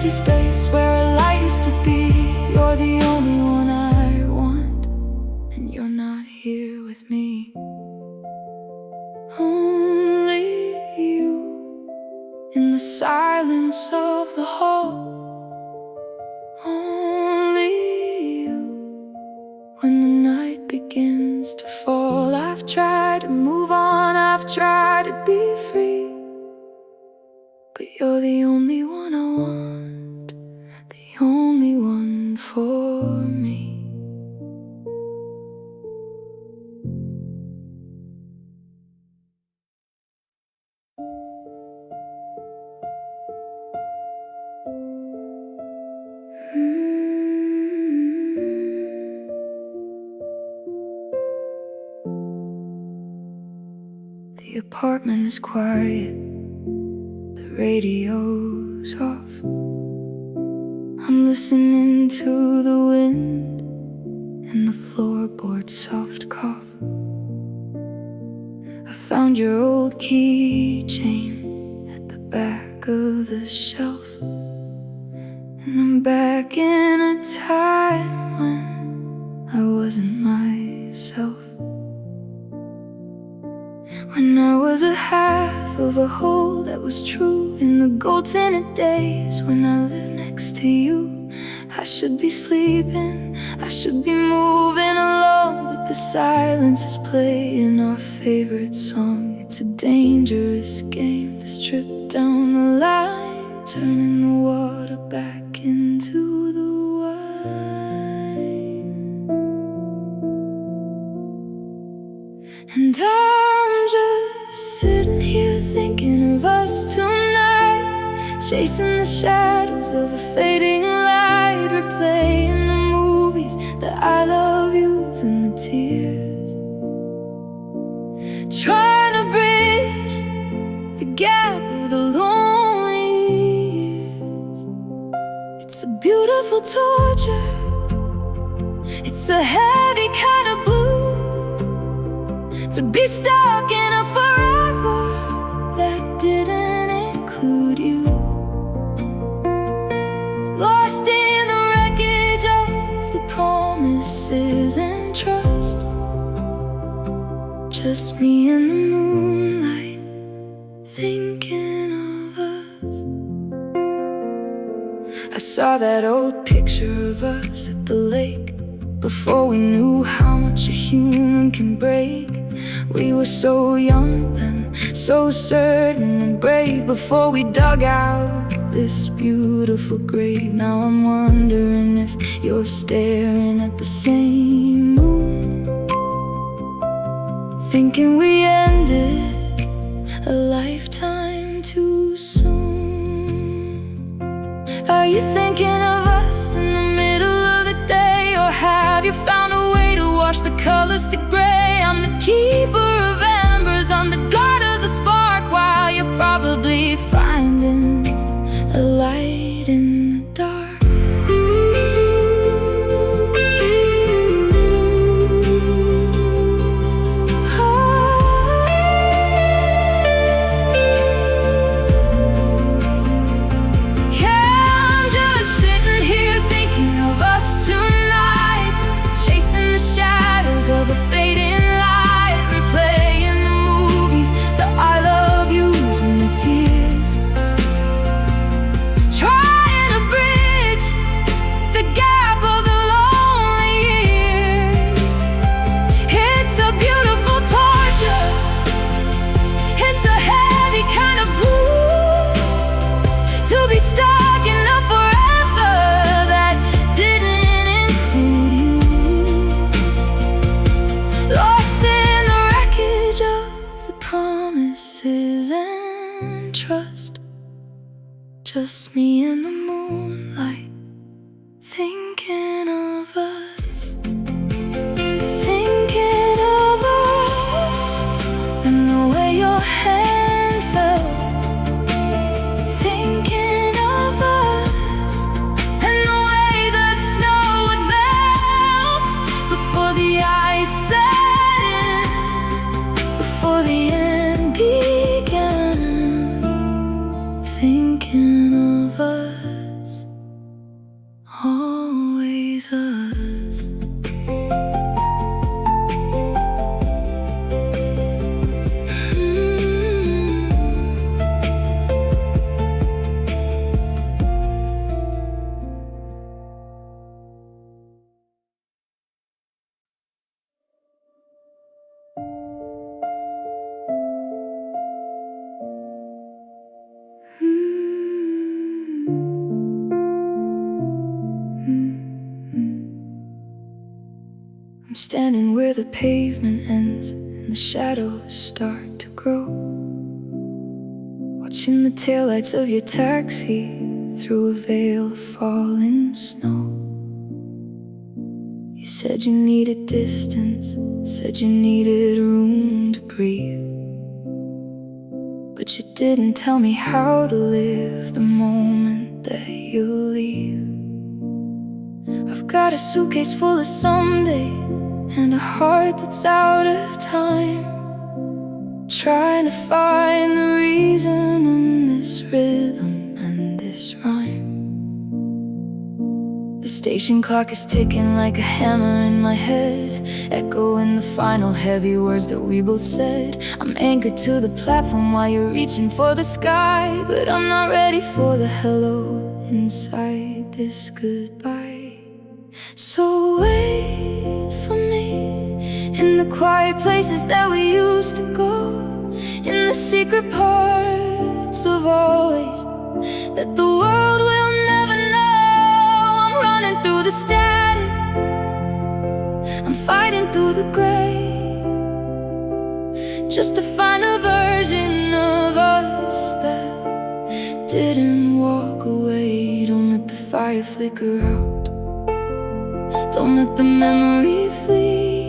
Space where a light used to be. You're the only one I want, and you're not here with me. Only you in the silence of the hall. Only you when the night begins to fall. I've tried to move on, I've tried to be free, but you're the only one I want, the only one for me. The apartment is quiet, the radio's off. I'm listening to the wind and the floorboard's soft cough. I found your old keychain at the back of the shelf, and I'm back in a time when I wasn't myself. When I was a half of a whole that was true, in the gold-tinted days when I lived next to you. I should be sleeping, I should be moving along, but the silence is playing our favorite song. It's a dangerous game, this trip down the line, turning the water back into the wine. And I'm just sitting here thinking of us tonight, chasing the shadows of a fading light, replaying the movies, the I love yous and the tears, trying to bridge the gap of the lonely years. It's a beautiful torture, it's a heavy kind of blue, to be stuck in a forever that didn't include you. Lost in the wreckage of the promises and trust, just me in the moonlight, thinking of us. I saw that old picture of us at the lake, before we knew how much a human can break. We were so young then, so certain and brave, before we dug out this beautiful grave. Now I'm wondering if you're staring at the same moon, thinking we ended a lifetime too soon. Are you thinking of us in the middle of the day, or have you found a way to wash the colors to gray? I'm the keeper of embers, I'm the guard of the spark, while you're probably finding a light in the dark. just me in the moonlight, thinking of us, thinking of us, and the way your hand felt, thinking of us, and the way the snow would melt before the ice set in, before the end began. Thinking of us, always us. I'm standing where the pavement ends and the shadows start to grow, watching the taillights of your taxi through a veil of falling snow. You said you needed distance, said you needed room to breathe, but you didn't tell me how to live the moment that you leave. I've got a suitcase full of someday and a heart that's out of time, trying to find the reason in this rhythm and this rhyme. The station clock is ticking like a hammer in my head, echoing the final heavy words that we both said. I'm anchored to the platform while you're reaching for the sky, but I'm not ready for the hello inside this goodbye. So wait for me in the quiet places that we used to go, in the secret parts of always that the world will never know. I'm running through the static, I'm fighting through the gray, just to find a version of us that didn't walk away. Don't let the fire flicker out, don't let the memory flee.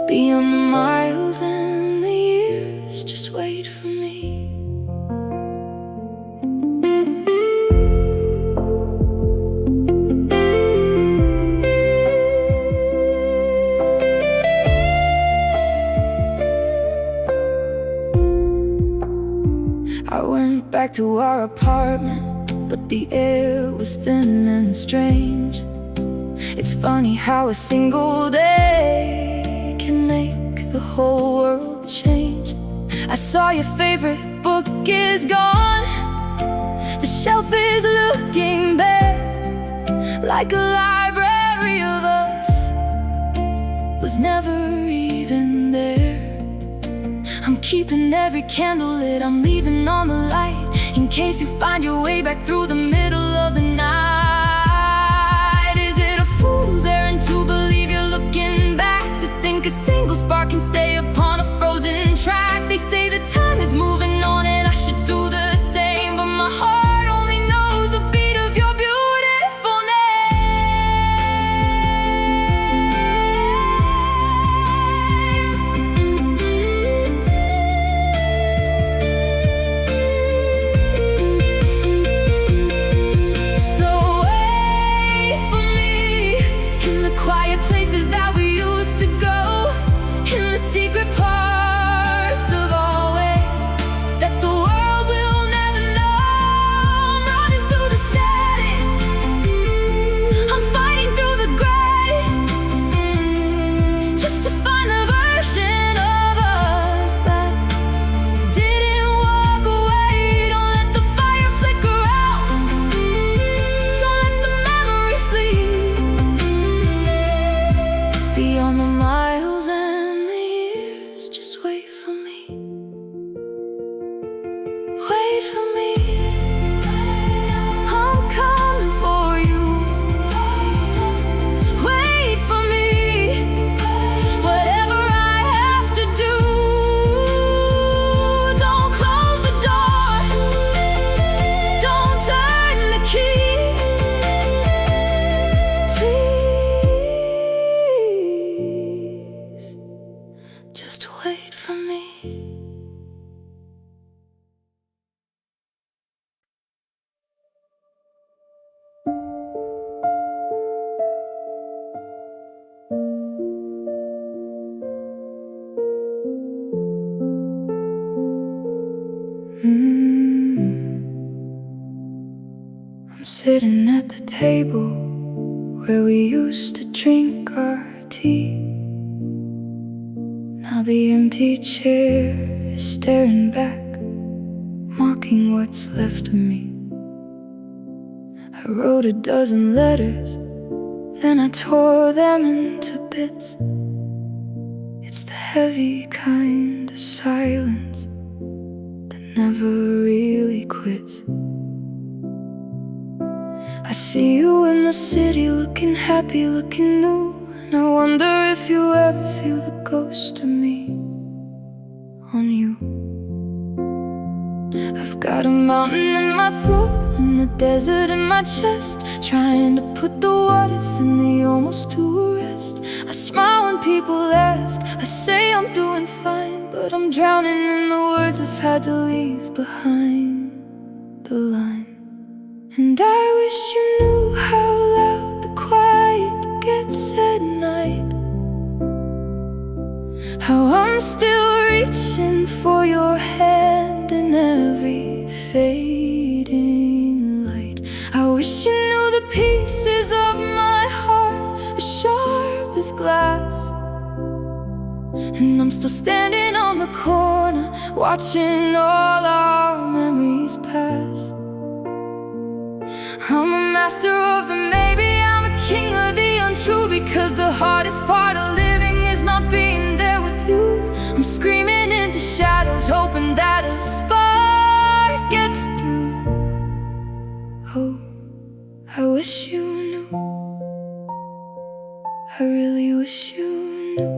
Beyond the miles and the years, just wait for me. I went back to our apartment, but the air was thin and strange. It's funny how a single day can make the whole world change. I saw your favorite book is gone, the shelf is looking bare, like a library of us was never even there. I'm keeping every candle lit, I'm leaving on the light, in case you find your way back through the middle of the night. Is it a fool's errand to believe you're looking back, to think a single spark can stay upon a frozen track? They say the time is moving on and I should do the same, but my heart only knows the beat of your beautiful name. So wait for me in the quiet places that we used to go, in the sitting at the table where we used to drink our tea. Now the empty chair is staring back, mocking what's left of me. I wrote a dozen letters, then I tore them into bits. It's the heavy kind of silence that never really quits. I see you in the city, looking happy, looking new, and I wonder if you ever feel the ghost of me on you. I've got a mountain in my throat and a desert in my chest, trying to put the what if and the almost to rest. I smile when people ask, I say I'm doing fine, but I'm drowning in the words I've had to leave behind the line. And I wish you knew how loud the quiet gets at night, how I'm still reaching for your hand in every fading light. I wish you knew the pieces of my heart are sharp as glass, and I'm still standing on the corner, watching all our memories pass. I'm a master of the maybe, I'm a king of the untrue, because the hardest part of living is not being there with you. I'm screaming into shadows, hoping that a spark gets through. Oh, I wish you knew, I really wish you knew.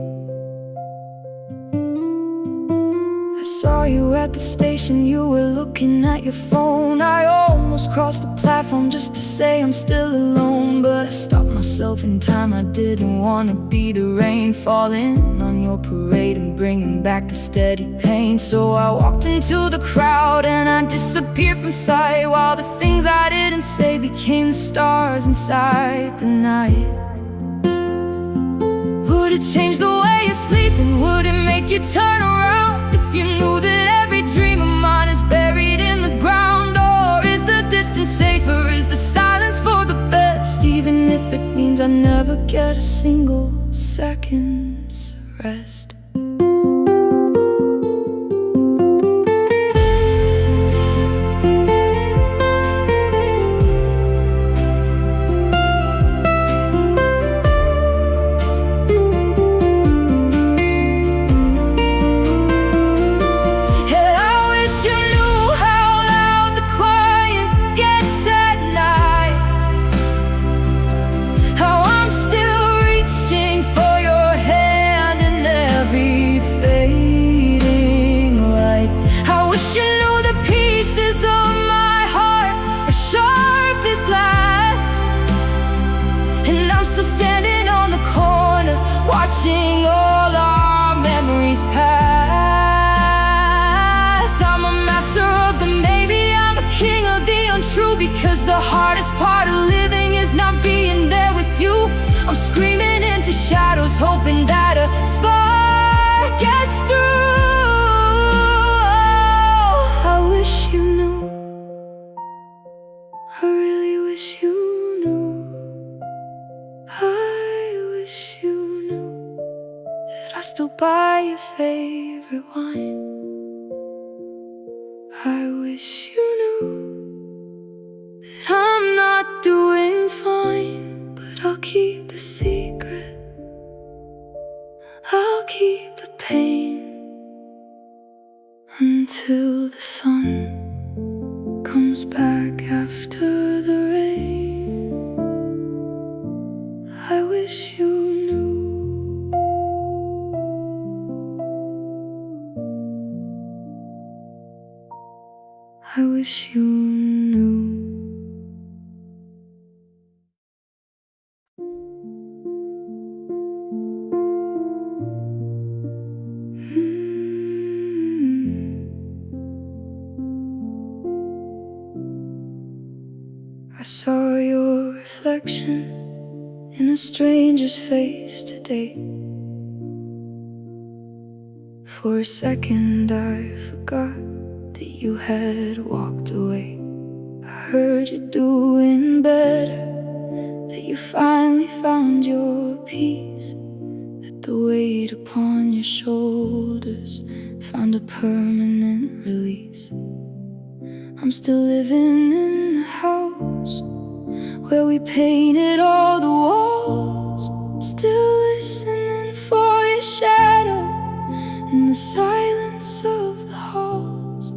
I saw you at the station, you were looking at your phone. I almost crossed the platform just to say I'm still alone, but I stopped myself in time. I didn't want to be the rain falling on your parade and bringing back the steady pain. So I walked into the crowd and I disappeared from sight, while the things I didn't say became the stars inside the night. Would it change the way you sleep, and would it make you turn around if you knew that every dream of mine is buried in the ground? Or is the distance safer, is the silence for the best, even if it means I never get a single second's rest? Watching all our memories pass. I'm a master of the maybe, I'm a king of the untrue, because the hardest part of living is not being there with you. I'm screaming into shadows, hoping that a spark gets through. I wish you knew, I really wish you knew, I wish you knew that I still buy your favorite wine. I wish you knew that I'm not doing fine, but I'll keep the secret, I'll keep the pain, until the sun comes back after the rain. I wish you knew. I wish you knew. I saw your reflection in a stranger's face today. For a second I forgot that you had walked away. heard you're doing better, that you finally found your peace, that the weight upon your shoulders found a permanent release. I'm still living in the house where we painted all the walls, still listening for your shadow in the silence of the halls.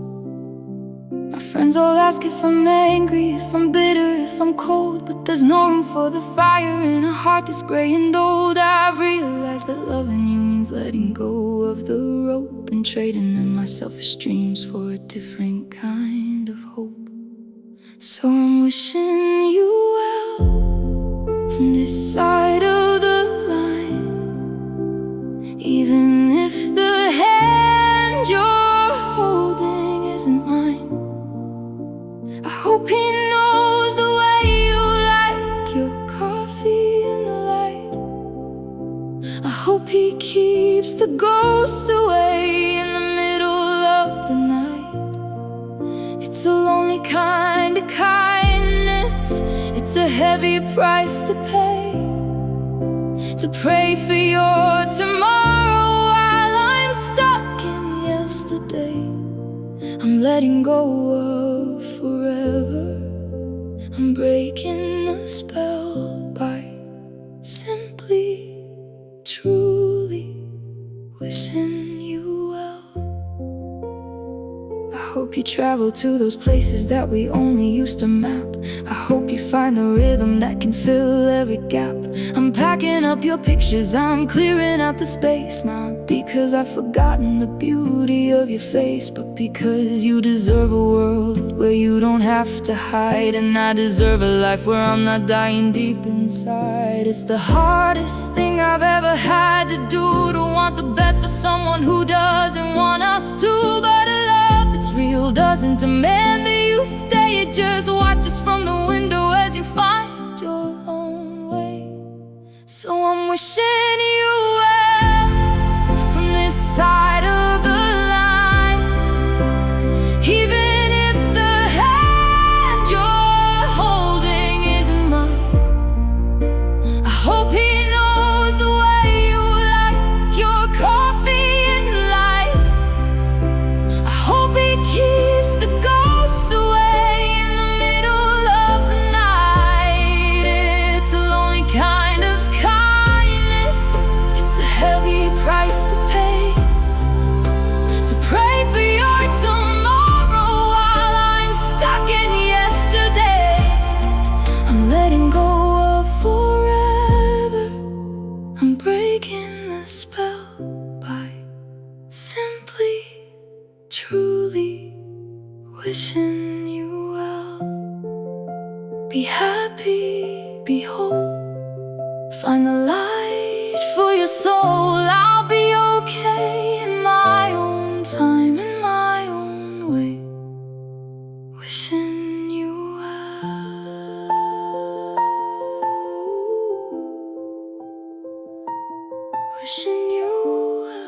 My friends all ask if I'm angry, if I'm bitter, if I'm cold, but there's no room for the fire in a heart that's gray and old. I've realized that loving you means letting go of the rope and trading in my selfish dreams for a different kind of hope. So I'm wishing you well from this side of the line, even if the hand you're holding isn't mine. I hope he knows the way you like your coffee in the light. I hope he keeps the ghost away in the middle of the night. It's a lonely kind of kindness, it's a heavy price to pay, to pray for your tomorrow while I'm stuck in yesterday. I'm letting go of forever, I'm breaking the spell by simply, truly wishing you well. I hope you travel to those places that we only used to map. I hope you find the rhythm that can fill every gap. I'm packing up your pictures, I'm clearing out the space, not because I've forgotten the beauty of your face, but because you deserve a world where you don't have to hide. And I deserve a life where I'm not dying deep inside. It's the hardest thing I've ever had to do, to want the best for someone who doesn't want us to. But a love that's real doesn't demand that you stay, it just watches from the window as you find your own way. So I'm wishing you well from this side of the line, even if the hand you're holding isn't mine. I hope he knows the way you like your coffee in the light. I hope he keeps the ghosts away in the middle of the night. It's a lonely kind of kindness, it's a heavy price to pay, to pray for your tomorrow while I'm stuck in yesterday. I'm letting go of forever, I'm breaking the spell by simply, truly wishing you well. Be happy, be whole, find the light for your soul. I'll be okay in my own time, in my own way, wishing you well, wishing you well.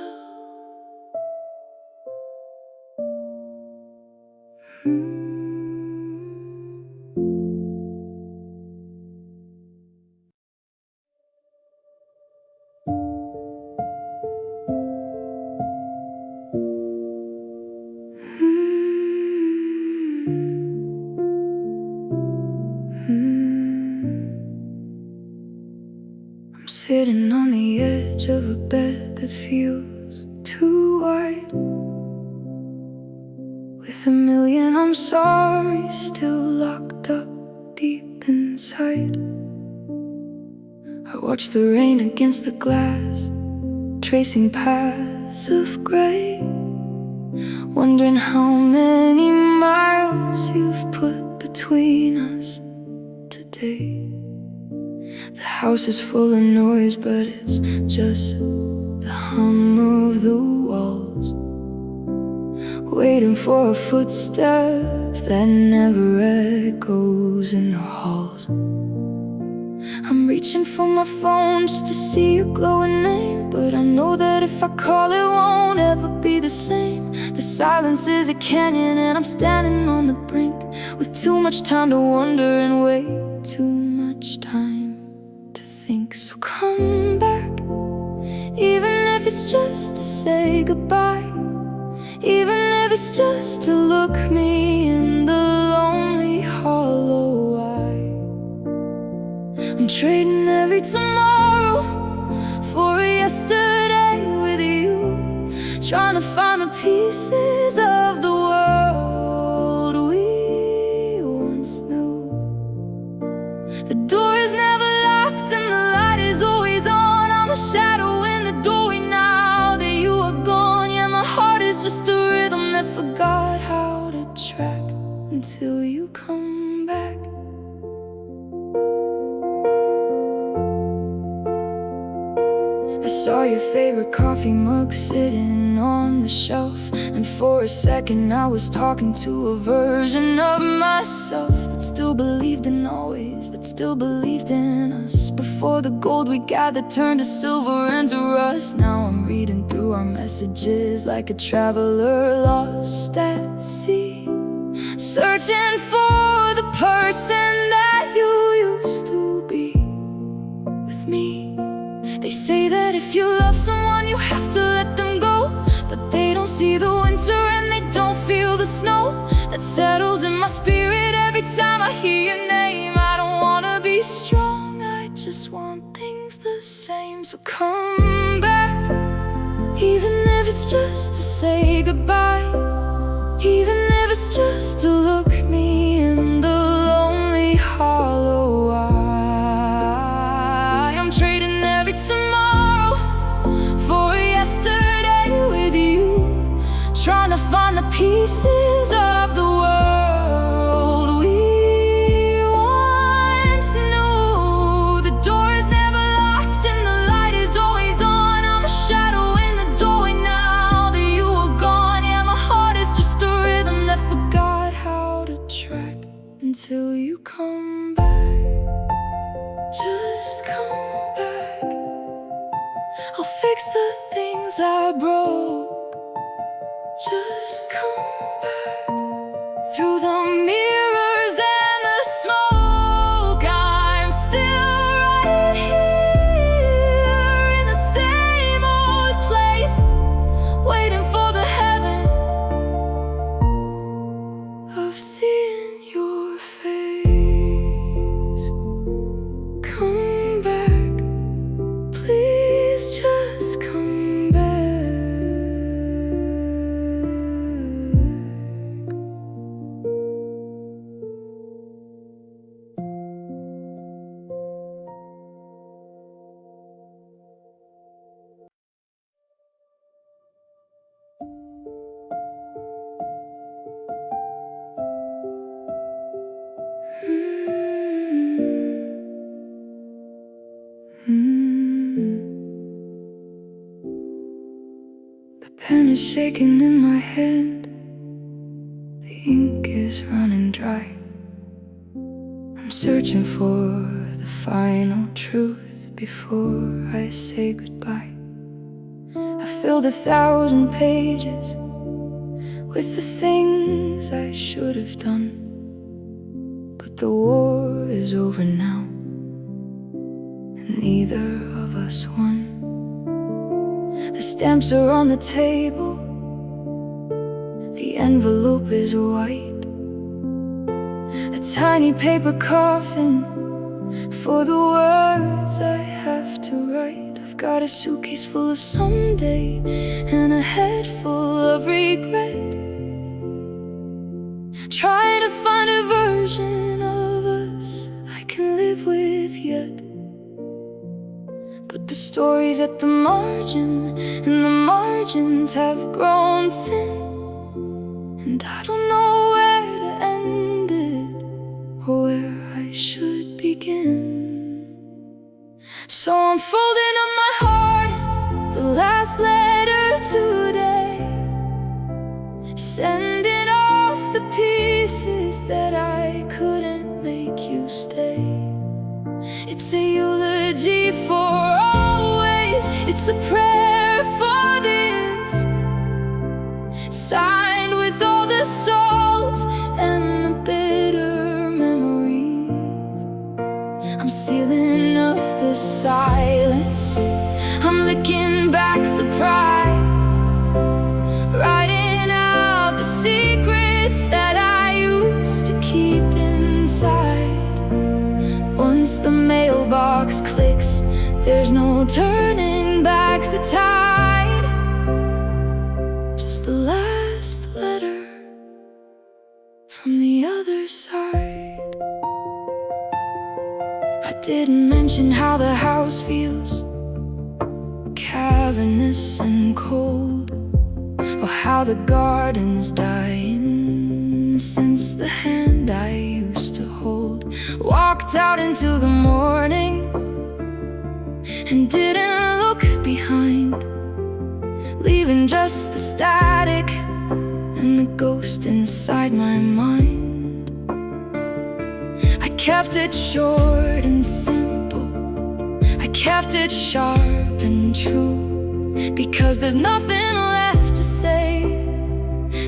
I'm sitting on the edge of a bed that feels too wide, with a million I'm sorry still locked up deep inside. I watch the rain against the glass, tracing paths of gray, wondering how many miles you've put between us today. The house is full of noise, but it's just the hum of the walls, waiting for a footstep that never echoes in the halls. I'm reaching for my phone just to see your glowing name, but I know that if I call it won't ever be the same. The silence is a canyon and I'm standing on the brink, with too much time to wonder and way too much time to think. So come back, even if it's just to say goodbye, even if it's just to look me in the lonely hollow eye. I'm trading every tomorrow for a yesterday with you, trying to find the pieces of the world we once knew. The door is never locked and the light is always on. I'm a shadow in the doorway now that you are gone. Yeah, my heart is just a rhythm that forgot how to track until you come back. I saw your favorite coffee mug sitting on the shelf, and for a second I was talking to a version of myself that still believed in always, that still believed in us. Before the gold we gathered turned to silver and to rust. Now I'm reading through our messages like a traveler lost at sea, searching for the person that you used to be with me. They say that if you love someone you have to let them go, but they don't see the winter and they don't feel the snow that settles in my spirit every time I hear your name. I don't wanna be strong, I just want things the same. So come back, even if it's just to say goodbye, even if it's just to look me in the lonely hollow eye. I'm trading every tomorrow for yesterday with you, trying to find the pieces of the world we once knew. The door is never locked and the light is always on. I'm a shadow in the doorway now that you are gone. Yeah, my heart is just a rhythm that forgot how to track until you come back. Just come back, I'll fix the things I broke. Just come back, through the mirrors and the smoke I'm still right here in the same old place, waiting for the heaven of seeing your face. Come back, please just come back. The pen is shaking in my hand, the ink is running dry. I'm searching for the final truth before I say goodbye. I filled 1,000 pages with the things I should have done, but the war is over now, and neither of us won. The stamps are on the table, the envelope is white, a tiny paper coffin for the words I have to write. I've got a suitcase full of someday and a head full of regret, trying to find a version of us I can live with yet. But the stories at the margin, and the margins have grown thin, and I don't know where to end it or where I should begin. So I'm folding up my heart, the last letter today, sending off the pieces that I couldn't make you stay. It's a eulogy for always, it's a prayer for this, signed with all the salt and the bitter of the silence. I'm licking back the pride, writing out the secrets that I used to keep inside. Once the mailbox clicks, there's no turning back the tide. Just the last letter from the other side. I didn't mention how the house feels, cavernous and cold, or how the garden's dying since the hand I used to hold walked out into the morning and didn't look behind, leaving just the static and the ghost inside my mind. I kept it short and simple, I kept it sharp and true, because there's nothing left to say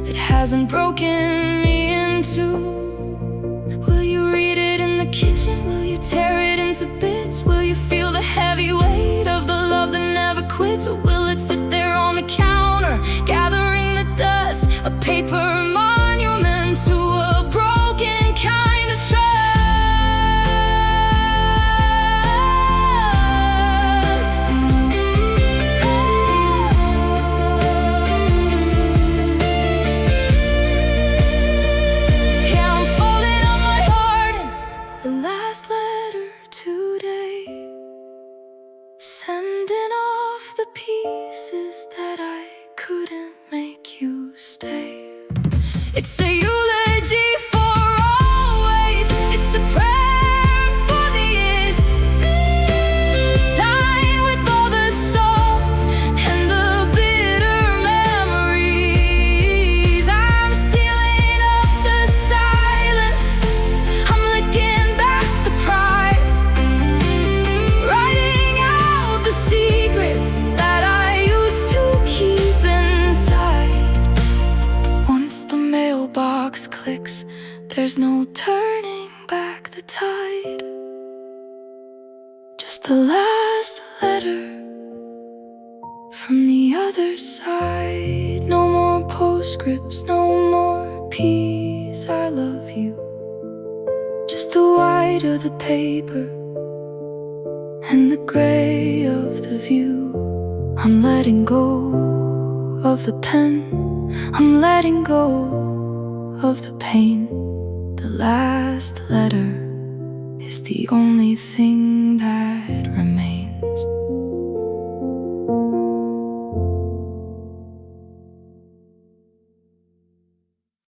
that hasn't broken me in two. Will you read it in the kitchen? Will you tear it into bits? Will you feel the heavy weight of the love that never quits? Or will it sit there on the counter, gathering the dust, a paper monument to a broken kind of trust? Yeah, I'm folding up my heart and the last letter today, sending off the pieces that I couldn't make you stay. It's a eulogy for always, it's a prayer for the years, signed with all the salt and the bitter memories. I'm sealing up the silence, I'm licking back the pride, writing out the secrets that I used to keep inside. Once the mailbox clicks, there's no turning back the tide. Just the last letter from the other side. No more postscripts, no more peace, I love you. Just the white of the paper and the gray of the view. I'm letting go of the pen, I'm letting go of the pain. The last letter is the only thing that